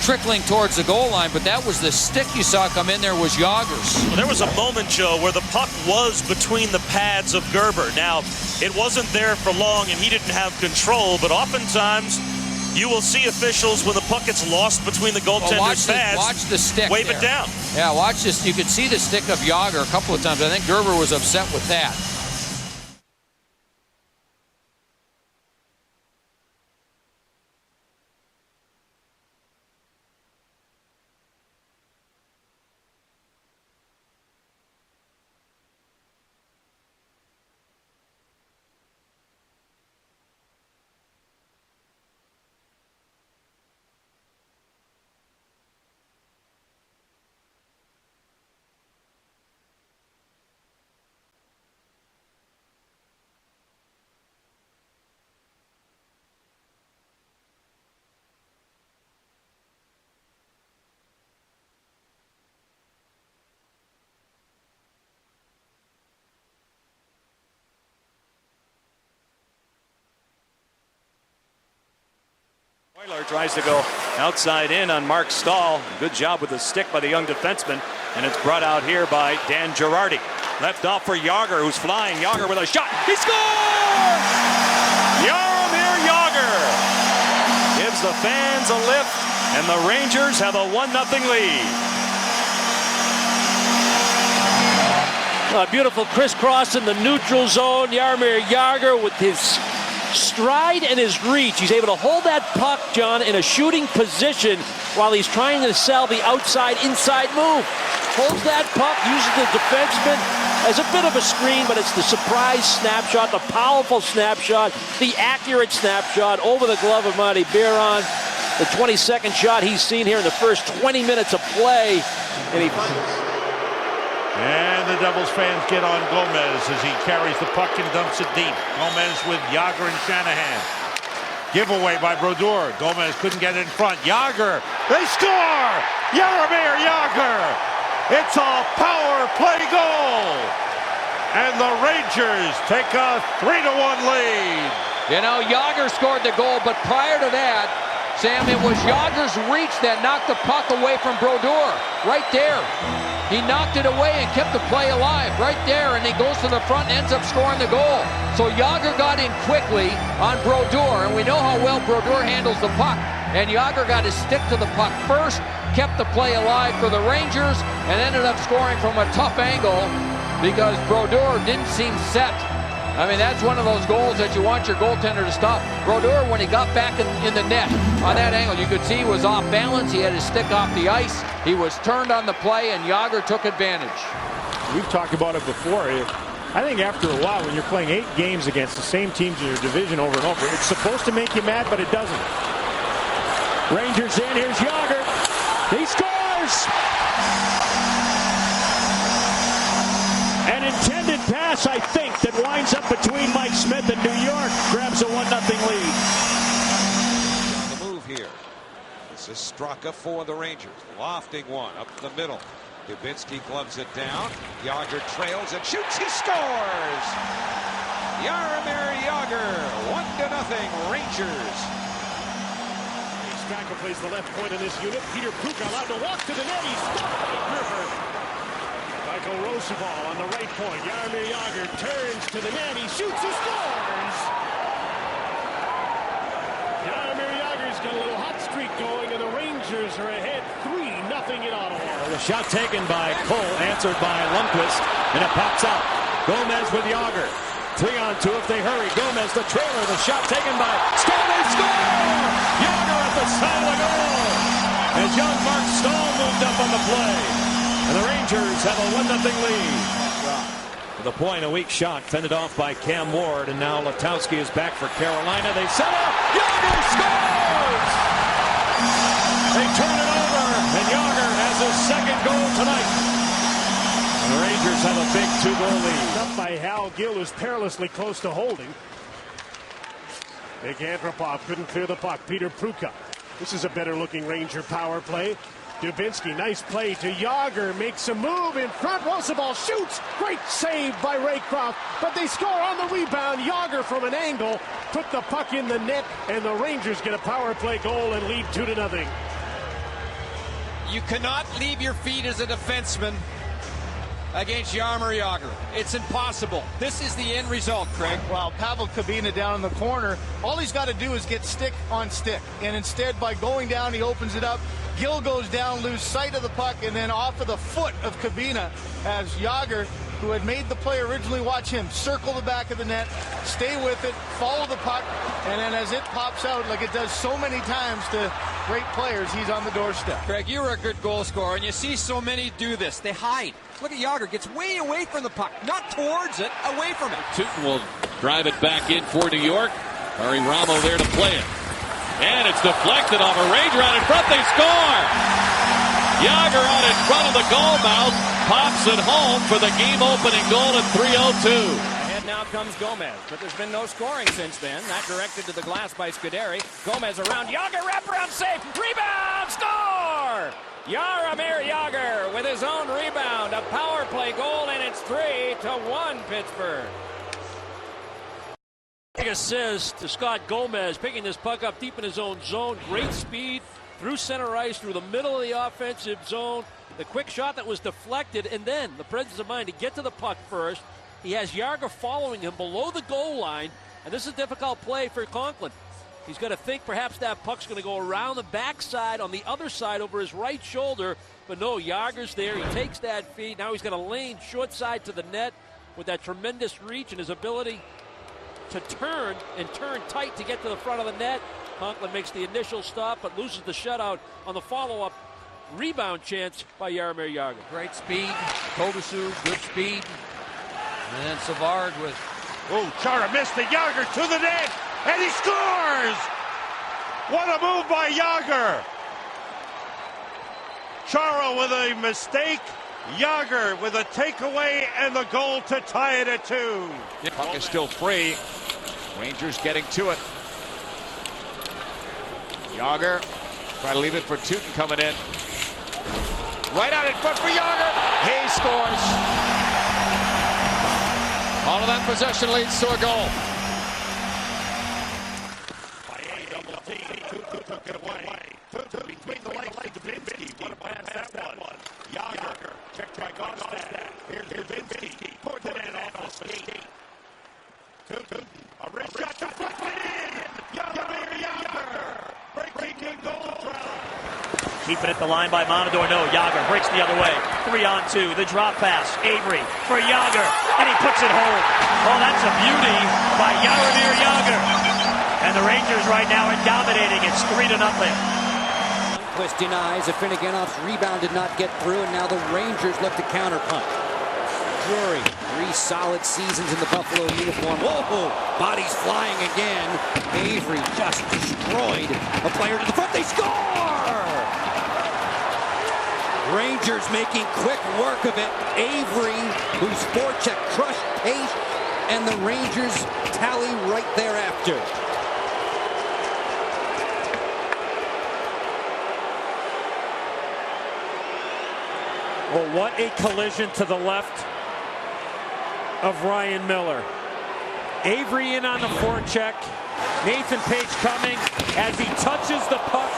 trickling towards the goal line, but that was the stick you saw come in there was Jagr's. Well, there was a moment, Joe, where the puck was between the pads of Gerber. Now, it wasn't there for long and he didn't have control, but oftentimes you will see officials when the puck gets lost between the goaltender's pads. Watch the stick. Wave it down. Yeah, watch this. You could see the stick of Jagr a couple of times. I think Gerber was upset with that. Euler tries to go outside in on Mark Stahl. Good job with the stick by the young defenseman. And it's brought out here by Dan Girardi. Left off for Jagr, who's flying. Jagr with a shot. He scores! Jaromir Jagr gives the fans a lift, and the Rangers have a 1-0 lead. A beautiful crisscross in the neutral zone. Jaromir Jagr with his stride and his reach. He's able to hold that puck, John, in a shooting position while he's trying to sell the outside-inside move. Holds that puck, uses the defenseman as a bit of a screen, but it's the surprise snapshot, the powerful snapshot, the accurate snapshot over the glove of Monty Biron. The 22nd shot he's seen here in the first 20 minutes of play. And the Devils fans get on Gomez as he carries the puck and dumps it deep. Gomez with Jagr and Shanahan. Giveaway by Brodeur. Gomez couldn't get it in front. Jagr, they score! Jaromir Jagr! It's a power play goal! And the Rangers take a 3-1 lead. You know, Jagr scored the goal, but prior to that, Sam, it was Jagr's reach that knocked the puck away from Brodeur. Right there. He knocked it away and kept the play alive right there, and he goes to the front and ends up scoring the goal. So Jagr got in quickly on Brodeur, and we know how well Brodeur handles the puck. And Jagr got his stick to the puck first, kept the play alive for the Rangers, and ended up scoring from a tough angle because Brodeur didn't seem set. I mean, that's one of those goals that you want your goaltender to stop. Brodeur, when he got back in the net on that angle, you could see he was off balance. He had his stick off the ice. He was turned on the play, and Jagr took advantage. We've talked about it before. I think after a while, when you're playing 8 games against the same teams in your division over and over, it's supposed to make you mad, but it doesn't. Rangers in. Here's Jagr. He scores! An intended pass, I think, that winds up between Mike Smith and New York. Grabs a 1-0 lead. The move here. This is Straka for the Rangers. Lofting one up the middle. Dubinsky gloves it down. Jagr trails and shoots. He scores! Jaromir Jagr, 1-0 Rangers. Straka plays the left point in this unit. Peter Pruka allowed to walk to the net. He's stopped by Griffith. Michael Roosevelt on the right point. Jaromir Jagr turns to the net. He shoots. He scores! Jaromir Jagr's got a little hot streak going, and the Rangers are ahead 3-0 in Ottawa. The shot taken by Cole, answered by Lundqvist, and it pops out. Gomez with Jagr. 3-on-2 if they hurry. Gomez, the trailer, the shot taken by Stahl. They score! Jagr at the side of the goal. As young Mark Stahl moved up on the play. And the Rangers have a 1-0 lead. The point, a weak shot, fended off by Cam Ward, and now Letowski is back for Carolina. They set up. Jagr scores! They turn it over, and Jagr has his second goal tonight. And the Rangers have a big 2-goal lead. Up by Hal Gill, who's perilously close to holding. Big Antropov couldn't clear the puck. Peter Pruka. This is a better-looking Ranger power play. Dubinsky, nice play to Jagr, makes a move in front. Roosevelt shoots. Great save by Raycroft, but they score on the rebound. Jagr from an angle put the puck in the net, and the Rangers get a power play goal and lead 2-0. You cannot leave your feet as a defenseman against Jaromir Jagr. It's impossible. This is the end result, Craig. Well, Pavel Kabina down in the corner, all he's got to do is get stick on stick. And instead, by going down, he opens it up. Gill goes down, lose sight of the puck, and then off of the foot of Kabina as Jagr, who had made the play originally, watch him circle the back of the net, stay with it, follow the puck, and then as it pops out, like it does so many times to great players, he's on the doorstep. Craig, you're a good goal scorer, and you see so many do this. They hide. Look at Jagr, gets way away from the puck, not towards it, away from it. Tootin will drive it back in for New York. Ari Ramo there to play it. And it's deflected off a Ranger out in front. They score! Jagr out in front of the goal mouth. Pops it home for the game-opening goal at 3:02. And now comes Gomez, but there's been no scoring since then. That directed to the glass by Scuderi. Gomez around Jagr, wraparound save, rebound, score! Jaromir Jagr with his own rebound, a power play goal, and it's 3-1 Pittsburgh. Big assist to Scott Gomez, picking this puck up deep in his own zone. Great speed through center ice, through the middle of the offensive zone. The quick shot that was deflected, and then the presence of mind to get to the puck first. He has Jagr following him below the goal line, and this is a difficult play for Conklin. He's got to think perhaps that puck's going to go around the backside on the other side over his right shoulder, but no, Jagr's there. He takes that feed. Now he's got a lane short side to the net with that tremendous reach and his ability to turn tight to get to the front of the net. Conklin makes the initial stop, but loses the shutout on the follow-up rebound chance by Jaromir Jagr. Great speed. Kovasu, good speed. And then Savard with... Oh, Chara missed the Jagr to the net, and he scores! What a move by Jagr! Chara with a mistake. Jagr with a takeaway and the goal to tie it at 2. The puck is still free. Rangers getting to it. Jagr try to leave it for Tootin coming in. Right out in front for Jagr. He scores. All of that possession leads to a goal. Tutu took it away. Tutu between the legs of Dubinsky. What a pass that was. Jagr checked by Gostad. Here's Dubinsky. Put it in off the skate. Tutu, a wrist shot deflected in. Jaromir Jagr. Breaking goal trail. Keep it at the line by Monador. No, Jagr breaks the other way. 3-on-2. The drop pass. Avery for Jagr. And he puts it home. Oh, that's a beauty by Jaromir Jagr. And the Rangers right now are dominating. It's 3-0. Lundqvist denies. Afinogenov's rebound did not get through, and now the Rangers look to counterpunch. Drury, 3 solid seasons in the Buffalo uniform. Whoa, bodies flying again. Avery just destroyed a player to the front. They score! Rangers making quick work of it. Avery, whose forecheck crushed Pace, and the Rangers tally right thereafter. Well, what a collision to the left of Ryan Miller. Avery in on the forecheck. Nathan Pace coming as he touches the puck.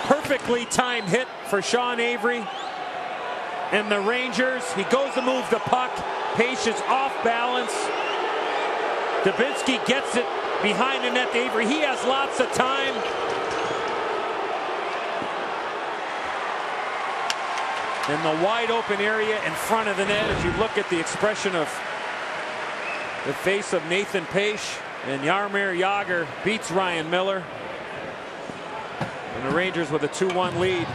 Perfectly timed hit for Sean Avery. And the Rangers, he goes to move the puck. Pace is off balance. Dubinsky gets it behind the net to Avery. He has lots of time. In the wide open area in front of the net, as you look at the expression of the face of Nathan Pace, and Jaromir Jagr beats Ryan Miller. And the Rangers with a 2-1 lead.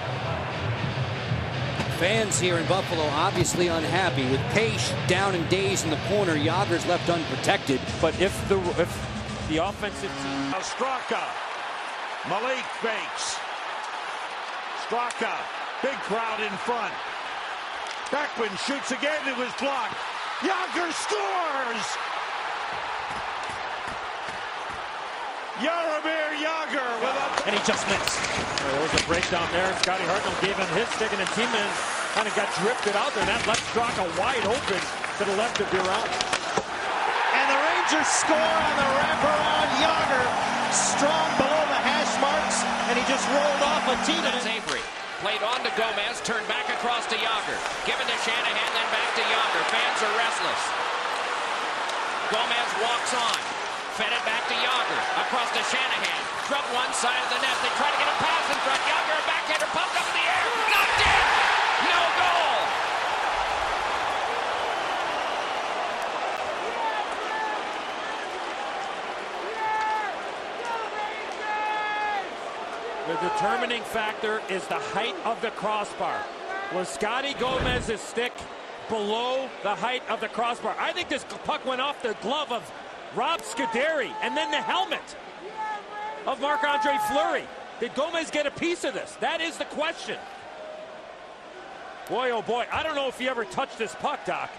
Fans here in Buffalo obviously unhappy with Pace down and dazed in the corner. Jagr's left unprotected. But if the offensive team... Straka. Malik fakes. Straka. Big crowd in front. Beckman shoots again. It was blocked. Jagr scores! Jaromir Jagr with a... And he just missed. There was a breakdown there. Scotty Hartnell gave him his stick, and the teammate kind of got drifted out there. And that left Straka wide open to the left of Durant. And the Rangers score on the wraparound. Jagr strong below the hash marks, and he just rolled off a team. That's Avery. Played on to Gomez, turned back across to Jagr. Given to Shanahan, then back to Jagr. Fans are restless. Gomez walks on. Fed it back to Jagr. Across to Shanahan. From one side of the net. They try to get a pass in front. Jagr, a backhander, pumped up in the air. Knocked in. No goal. The determining factor is the height of the crossbar. Was Scotty Gomez's stick below the height of the crossbar? I think this puck went off the glove of Rob Scuderi and then the helmet of Marc-Andre Fleury. Did Gomez get a piece of this? That is the question. Boy, oh boy, I don't know if he ever touched this puck, Doc.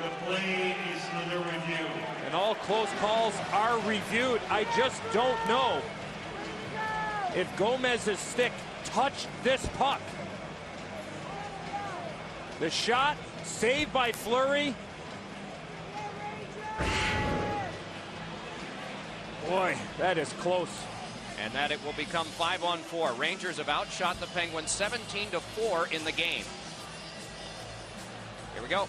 The play is under review. And all close calls are reviewed. I just don't know if Gomez's stick touched this puck. The shot saved by Fleury. Boy, that is close. And that it will become 5-on-4. Rangers have outshot the Penguins 17-4 in the game. Here we go.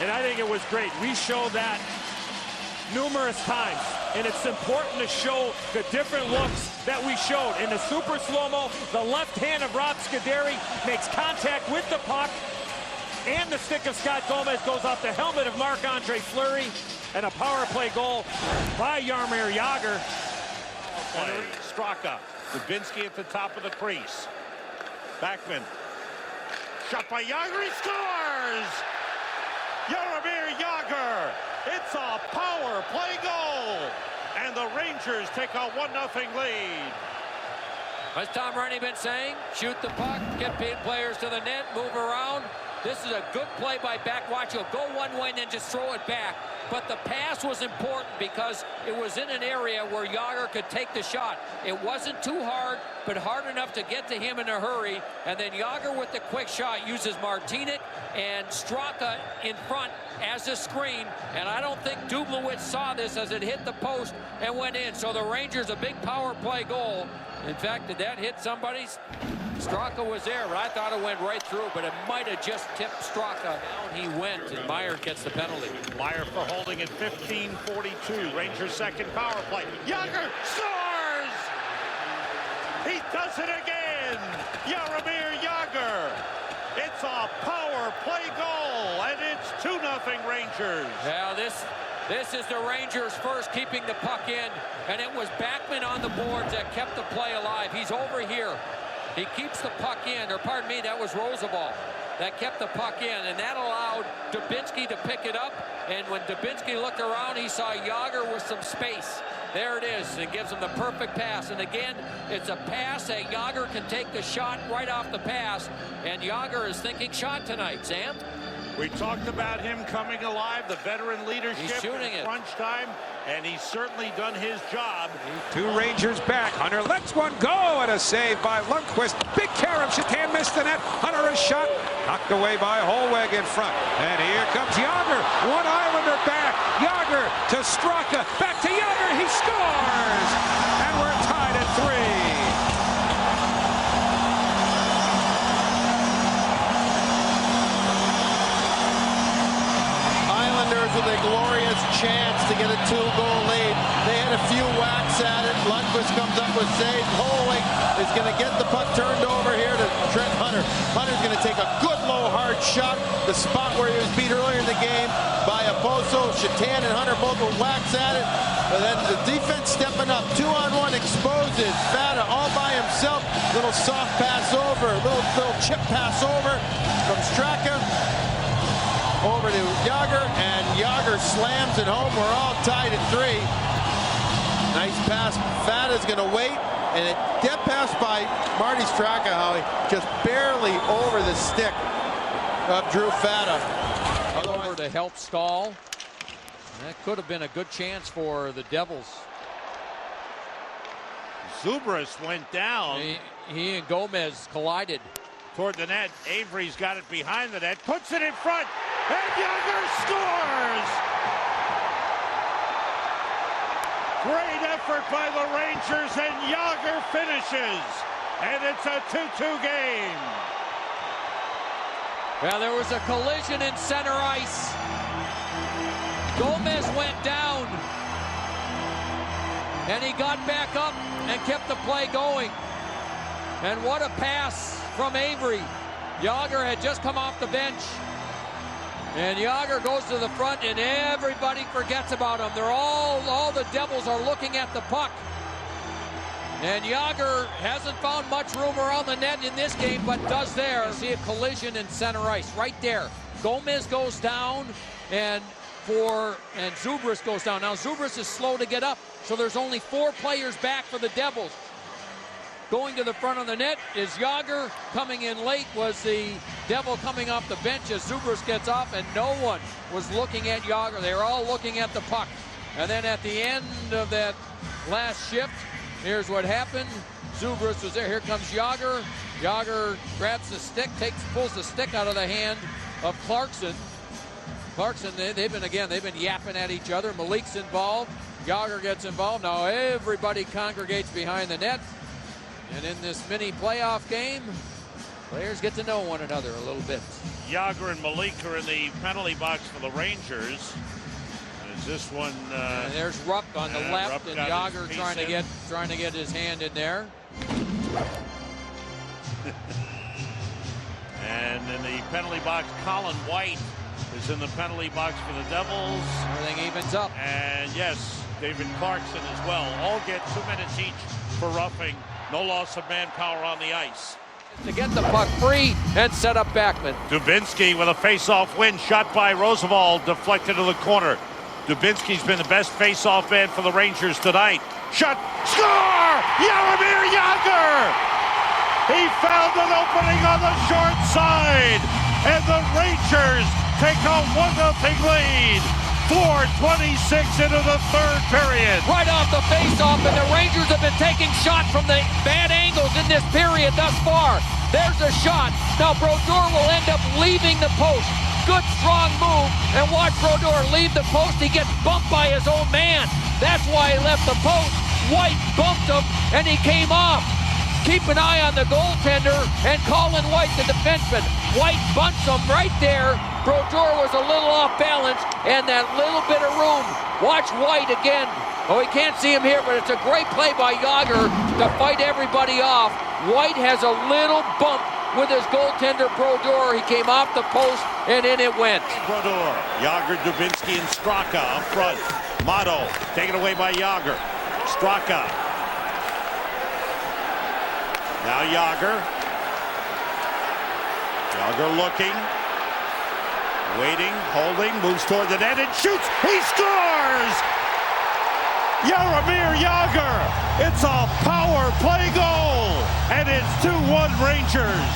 And I think it was great. We showed that numerous times. And it's important to show the different looks that we showed. In the super slow-mo, the left hand of Rob Scuderi makes contact with the puck. And the stick of Scott Gomez goes off the helmet of Marc-Andre Fleury. And a power play goal by Jaromir Jagr. Straka. Dubinsky at the top of the crease. Backman. Shot by Jagr. He scores! Jaromir Jagr. It's a power play goal. And the Rangers take a 1-0 lead. What's Tom Renney been saying? Shoot the puck, get players to the net, move around. This is a good play by Backwacho. Go one way and then just throw it back. But the pass was important because it was in an area where Jagr could take the shot. It wasn't too hard, but hard enough to get to him in a hurry. And then Jagr with the quick shot uses Martinic and Straka in front as a screen. And I don't think Dublowitz saw this as it hit the post and went in. So the Rangers, a big power play goal. In fact, did that hit somebody? Straka was there, but I thought it went right through, but it might have just tipped Straka. Down he went, and Meyer gets the penalty. Meyer for holding at 15:42. Rangers' second power play. Jagr scores! He does it again! Jaromir Jagr! It's a power play goal, and it's 2-0 Rangers. Now this is the Rangers first keeping the puck in, and it was Backman on the boards that kept the play alive. He's over here. He keeps the puck in, or pardon me, that was Roosevelt that kept the puck in, and that allowed Dubinsky to pick it up, and when Dubinsky looked around, he saw Jagr with some space. There it is. It gives him the perfect pass, and again, it's a pass that Jagr can take the shot right off the pass, and Jagr is thinking shot tonight. Sam? We talked about him coming alive, the veteran leadership. He's shooting it. Crunch time, and he's certainly done his job. Two Rangers back. Hunter lets one go, and a save by Lundqvist. Big carom. Shatan missed the net. Hunter a shot. Knocked away by Holweg in front. And here comes Jagr. One Islander back. Jagr to Straka. Back to Jagr. He scores! And we're tied at 3. With a glorious chance to get a 2-goal lead. They had a few whacks at it. Lundqvist comes up with save. Holweg is going to get the puck turned over here to Trent Hunter. Hunter's going to take a good low hard shot, the spot where he was beat earlier in the game by Oposo. Shatan and Hunter both will wax at it, but then the defense stepping up, 2-on-1 exposes Fata all by himself. Little soft pass over, little chip pass over from Straka over to Jagr, and Jagr slams it home. We're all tied at 3. Nice pass. Fata's going to wait, and a dead pass by Marty Straka, Howie, just barely over the stick of Drew Fata. Over to help Stahl. That could have been a good chance for the Devils. Zubris went down. He and Gomez collided. Toward the net. Avery's got it behind the net, puts it in front, and Jagr scores! Great effort by the Rangers, and Jagr finishes. And it's a 2-2 game. Well, there was a collision in center ice. Gomez went down. And he got back up and kept the play going. And what a pass from Avery. Jagr had just come off the bench. And Jagr goes to the front, and everybody forgets about him. They're all the Devils are looking at the puck. And Jagr hasn't found much room around the net in this game, but does there. You see a collision in center ice right there. Gomez goes down, and Zubris goes down. Now Zubris is slow to get up, so there's only 4 players back for the Devils. Going to the front of the net is Jagr. Coming in late was the Devil coming off the bench as Zubris gets off, and no one was looking at Jagr. They were all looking at the puck. And then at the end of that last shift, here's what happened. Zubris was there. Here comes Jagr. Jagr grabs the stick, pulls the stick out of the hand of Clarkson. Clarkson, they've been yapping at each other. Malik's involved. Jagr gets involved. Now everybody congregates behind the net. And in this mini playoff game, players get to know one another a little bit. Jagr and Malik are in the penalty box for the Rangers. Is this one? And there's Rupp on the left, and Jagr trying to get his hand in there. And in the penalty box, Colin White is in the penalty box for the Devils. Everything evens up. And yes, David Clarkson as well. All get 2 minutes each for roughing. No loss of manpower on the ice. To get the puck free and set up Backman. Dubinsky with a face-off win. Shot by Roosevelt, deflected to the corner. Dubinsky's been the best face-off man for the Rangers tonight. Shot, score! Jaromir Jagr! He found an opening on the short side, and the Rangers take a 1-0 lead. 4:26 into the third period. Right off the face-off, and the Rangers have been taking shots from the bad angles in this period thus far. There's a shot. Now Brodeur will end up leaving the post. Good strong move, and watch Brodeur leave the post. He gets bumped by his own man. That's why he left the post. White bumped him, and he came off. Keep an eye on the goaltender and Colin White, the defenseman. White bunts him right there. Brodeur was a little off balance, and that little bit of room. Watch White again. Oh, we can't see him here, but it's a great play by Jagr to fight everybody off. White has a little bump with his goaltender Brodeur. He came off the post, and in it went. Brodeur, Jagr, Dubinsky, and Straka up front. Motto taken away by Jagr. Straka. Now Jagr. Jagr looking. Waiting, holding, moves toward the net and shoots. He scores! Jaromir Jagr. It's a power play goal. And it's 2-1 Rangers.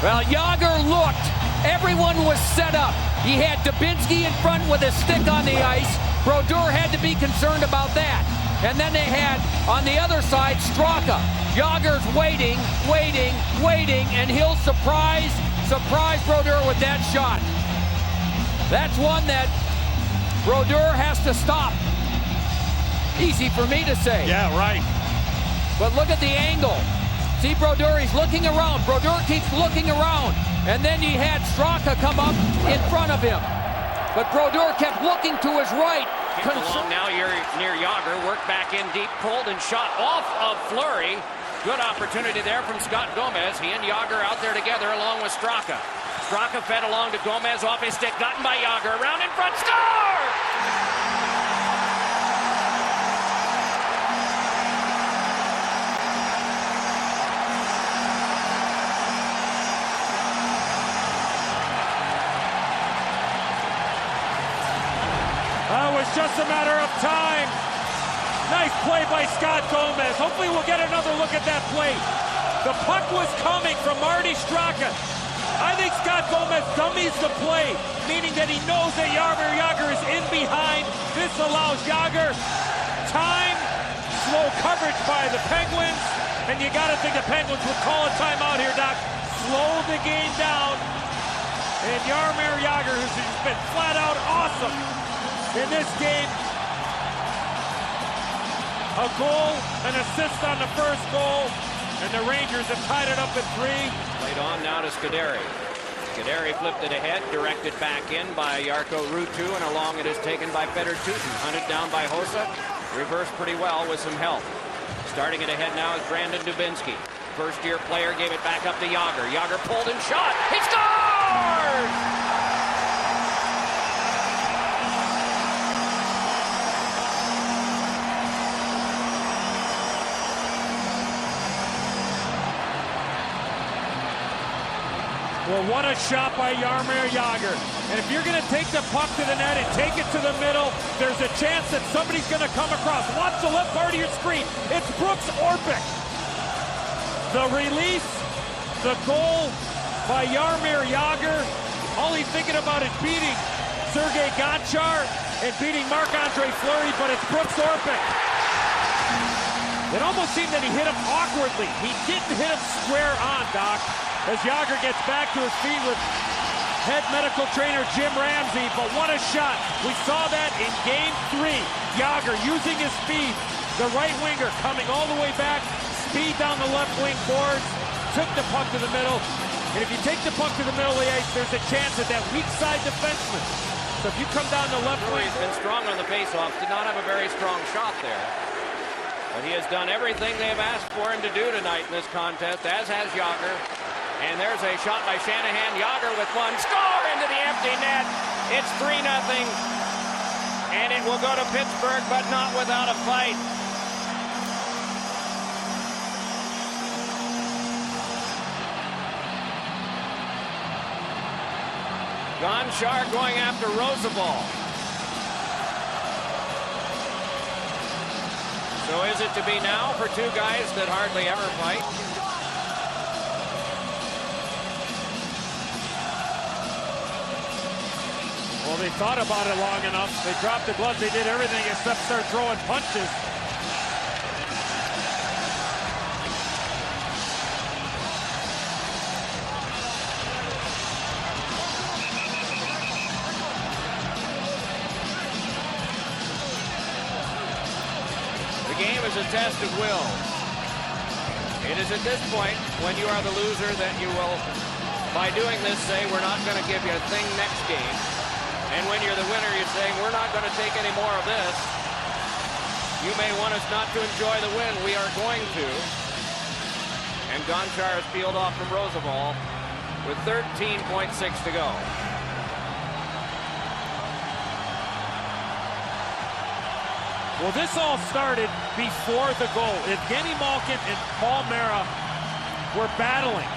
Well, Jagr looked. Everyone was set up. He had Dubinsky in front with a stick on the ice. Brodeur had to be concerned about that. And then they had, on the other side, Straka. Jagr's waiting, and he'll surprise Brodeur with that shot. That's one that Brodeur has to stop. Easy for me to say. Yeah, right. But look at the angle. See Brodeur, he's looking around. Brodeur keeps looking around. And then he had Straka come up in front of him. But Brodeur kept looking to his right. Along now, you're near Jagr, worked back in deep, pulled and shot off of Fleury. Good opportunity there from Scott Gomez. He and Jagr out there together along with Straka. Straka fed along to Gomez off his stick. Gotten by Jagr. Around in front. Score! It was just a matter of time. Nice play by Scott Gomez. Hopefully we'll get another look at that play. The puck was coming from Marty Straka. I think Scott Gomez dummies the play, meaning that he knows that Jaromir Jagr is in behind. This allows Jagr time, slow coverage by the Penguins, and you got to think the Penguins would call a timeout here, Doc. Slow the game down, and Jaromir Jagr, who's been flat out awesome in this game. A goal, an assist on the first goal, and the Rangers have tied it up at 3. Played on now to Scuderi. Scuderi flipped it ahead, directed back in by Jarkko Ruutu, and along it is taken by Peter Tutin. Hunted down by Hossa, reversed pretty well with some help. Starting it ahead now is Brandon Dubinsky. First-year player gave it back up to Jagr. Jagr pulled and shot. He scores! Well, what a shot by Jaromir Jagr. And if you're going to take the puck to the net and take it to the middle, there's a chance that somebody's going to come across. Watch the left part of your screen. It's Brooks Orpik. The release, the goal by Jaromir Jagr. All he's thinking about is beating Sergei Gonchar and beating Marc-Andre Fleury, but it's Brooks Orpik. It almost seemed that he hit him awkwardly. He didn't hit him square on, Doc. As Jagr gets back to his feet with head medical trainer Jim Ramsey, but what a shot. We saw that in Game 3. Jagr using his speed, the right winger coming all the way back, speed down the left wing boards, took the puck to the middle. And if you take the puck to the middle of the ice, there's a chance that that weak side defenseman. So if you come down the left wing. He's been strong on the faceoff, did not have a very strong shot there. But he has done everything they've asked for him to do tonight in this contest, as has Jagr. And there's a shot by Shanahan. Jagr with one. Score into the empty net. It's 3-0. And it will go to Pittsburgh, but not without a fight. Gonchar going after Roosevelt. So is it to be now for two guys that hardly ever fight? Well, they thought about it long enough. They dropped the gloves. They did everything except start throwing punches. The game is a test of will. It is at this point, when you are the loser, that you will, by doing this, say, we're not going to give you a thing next game. And when you're the winner, you're saying, we're not going to take any more of this. You may want us not to enjoy the win. We are going to. And Gonchar is peeled off from Roosevelt with 13.6 to go. Well, this all started before the goal. Evgeny Malkin and Paul Mara were battling.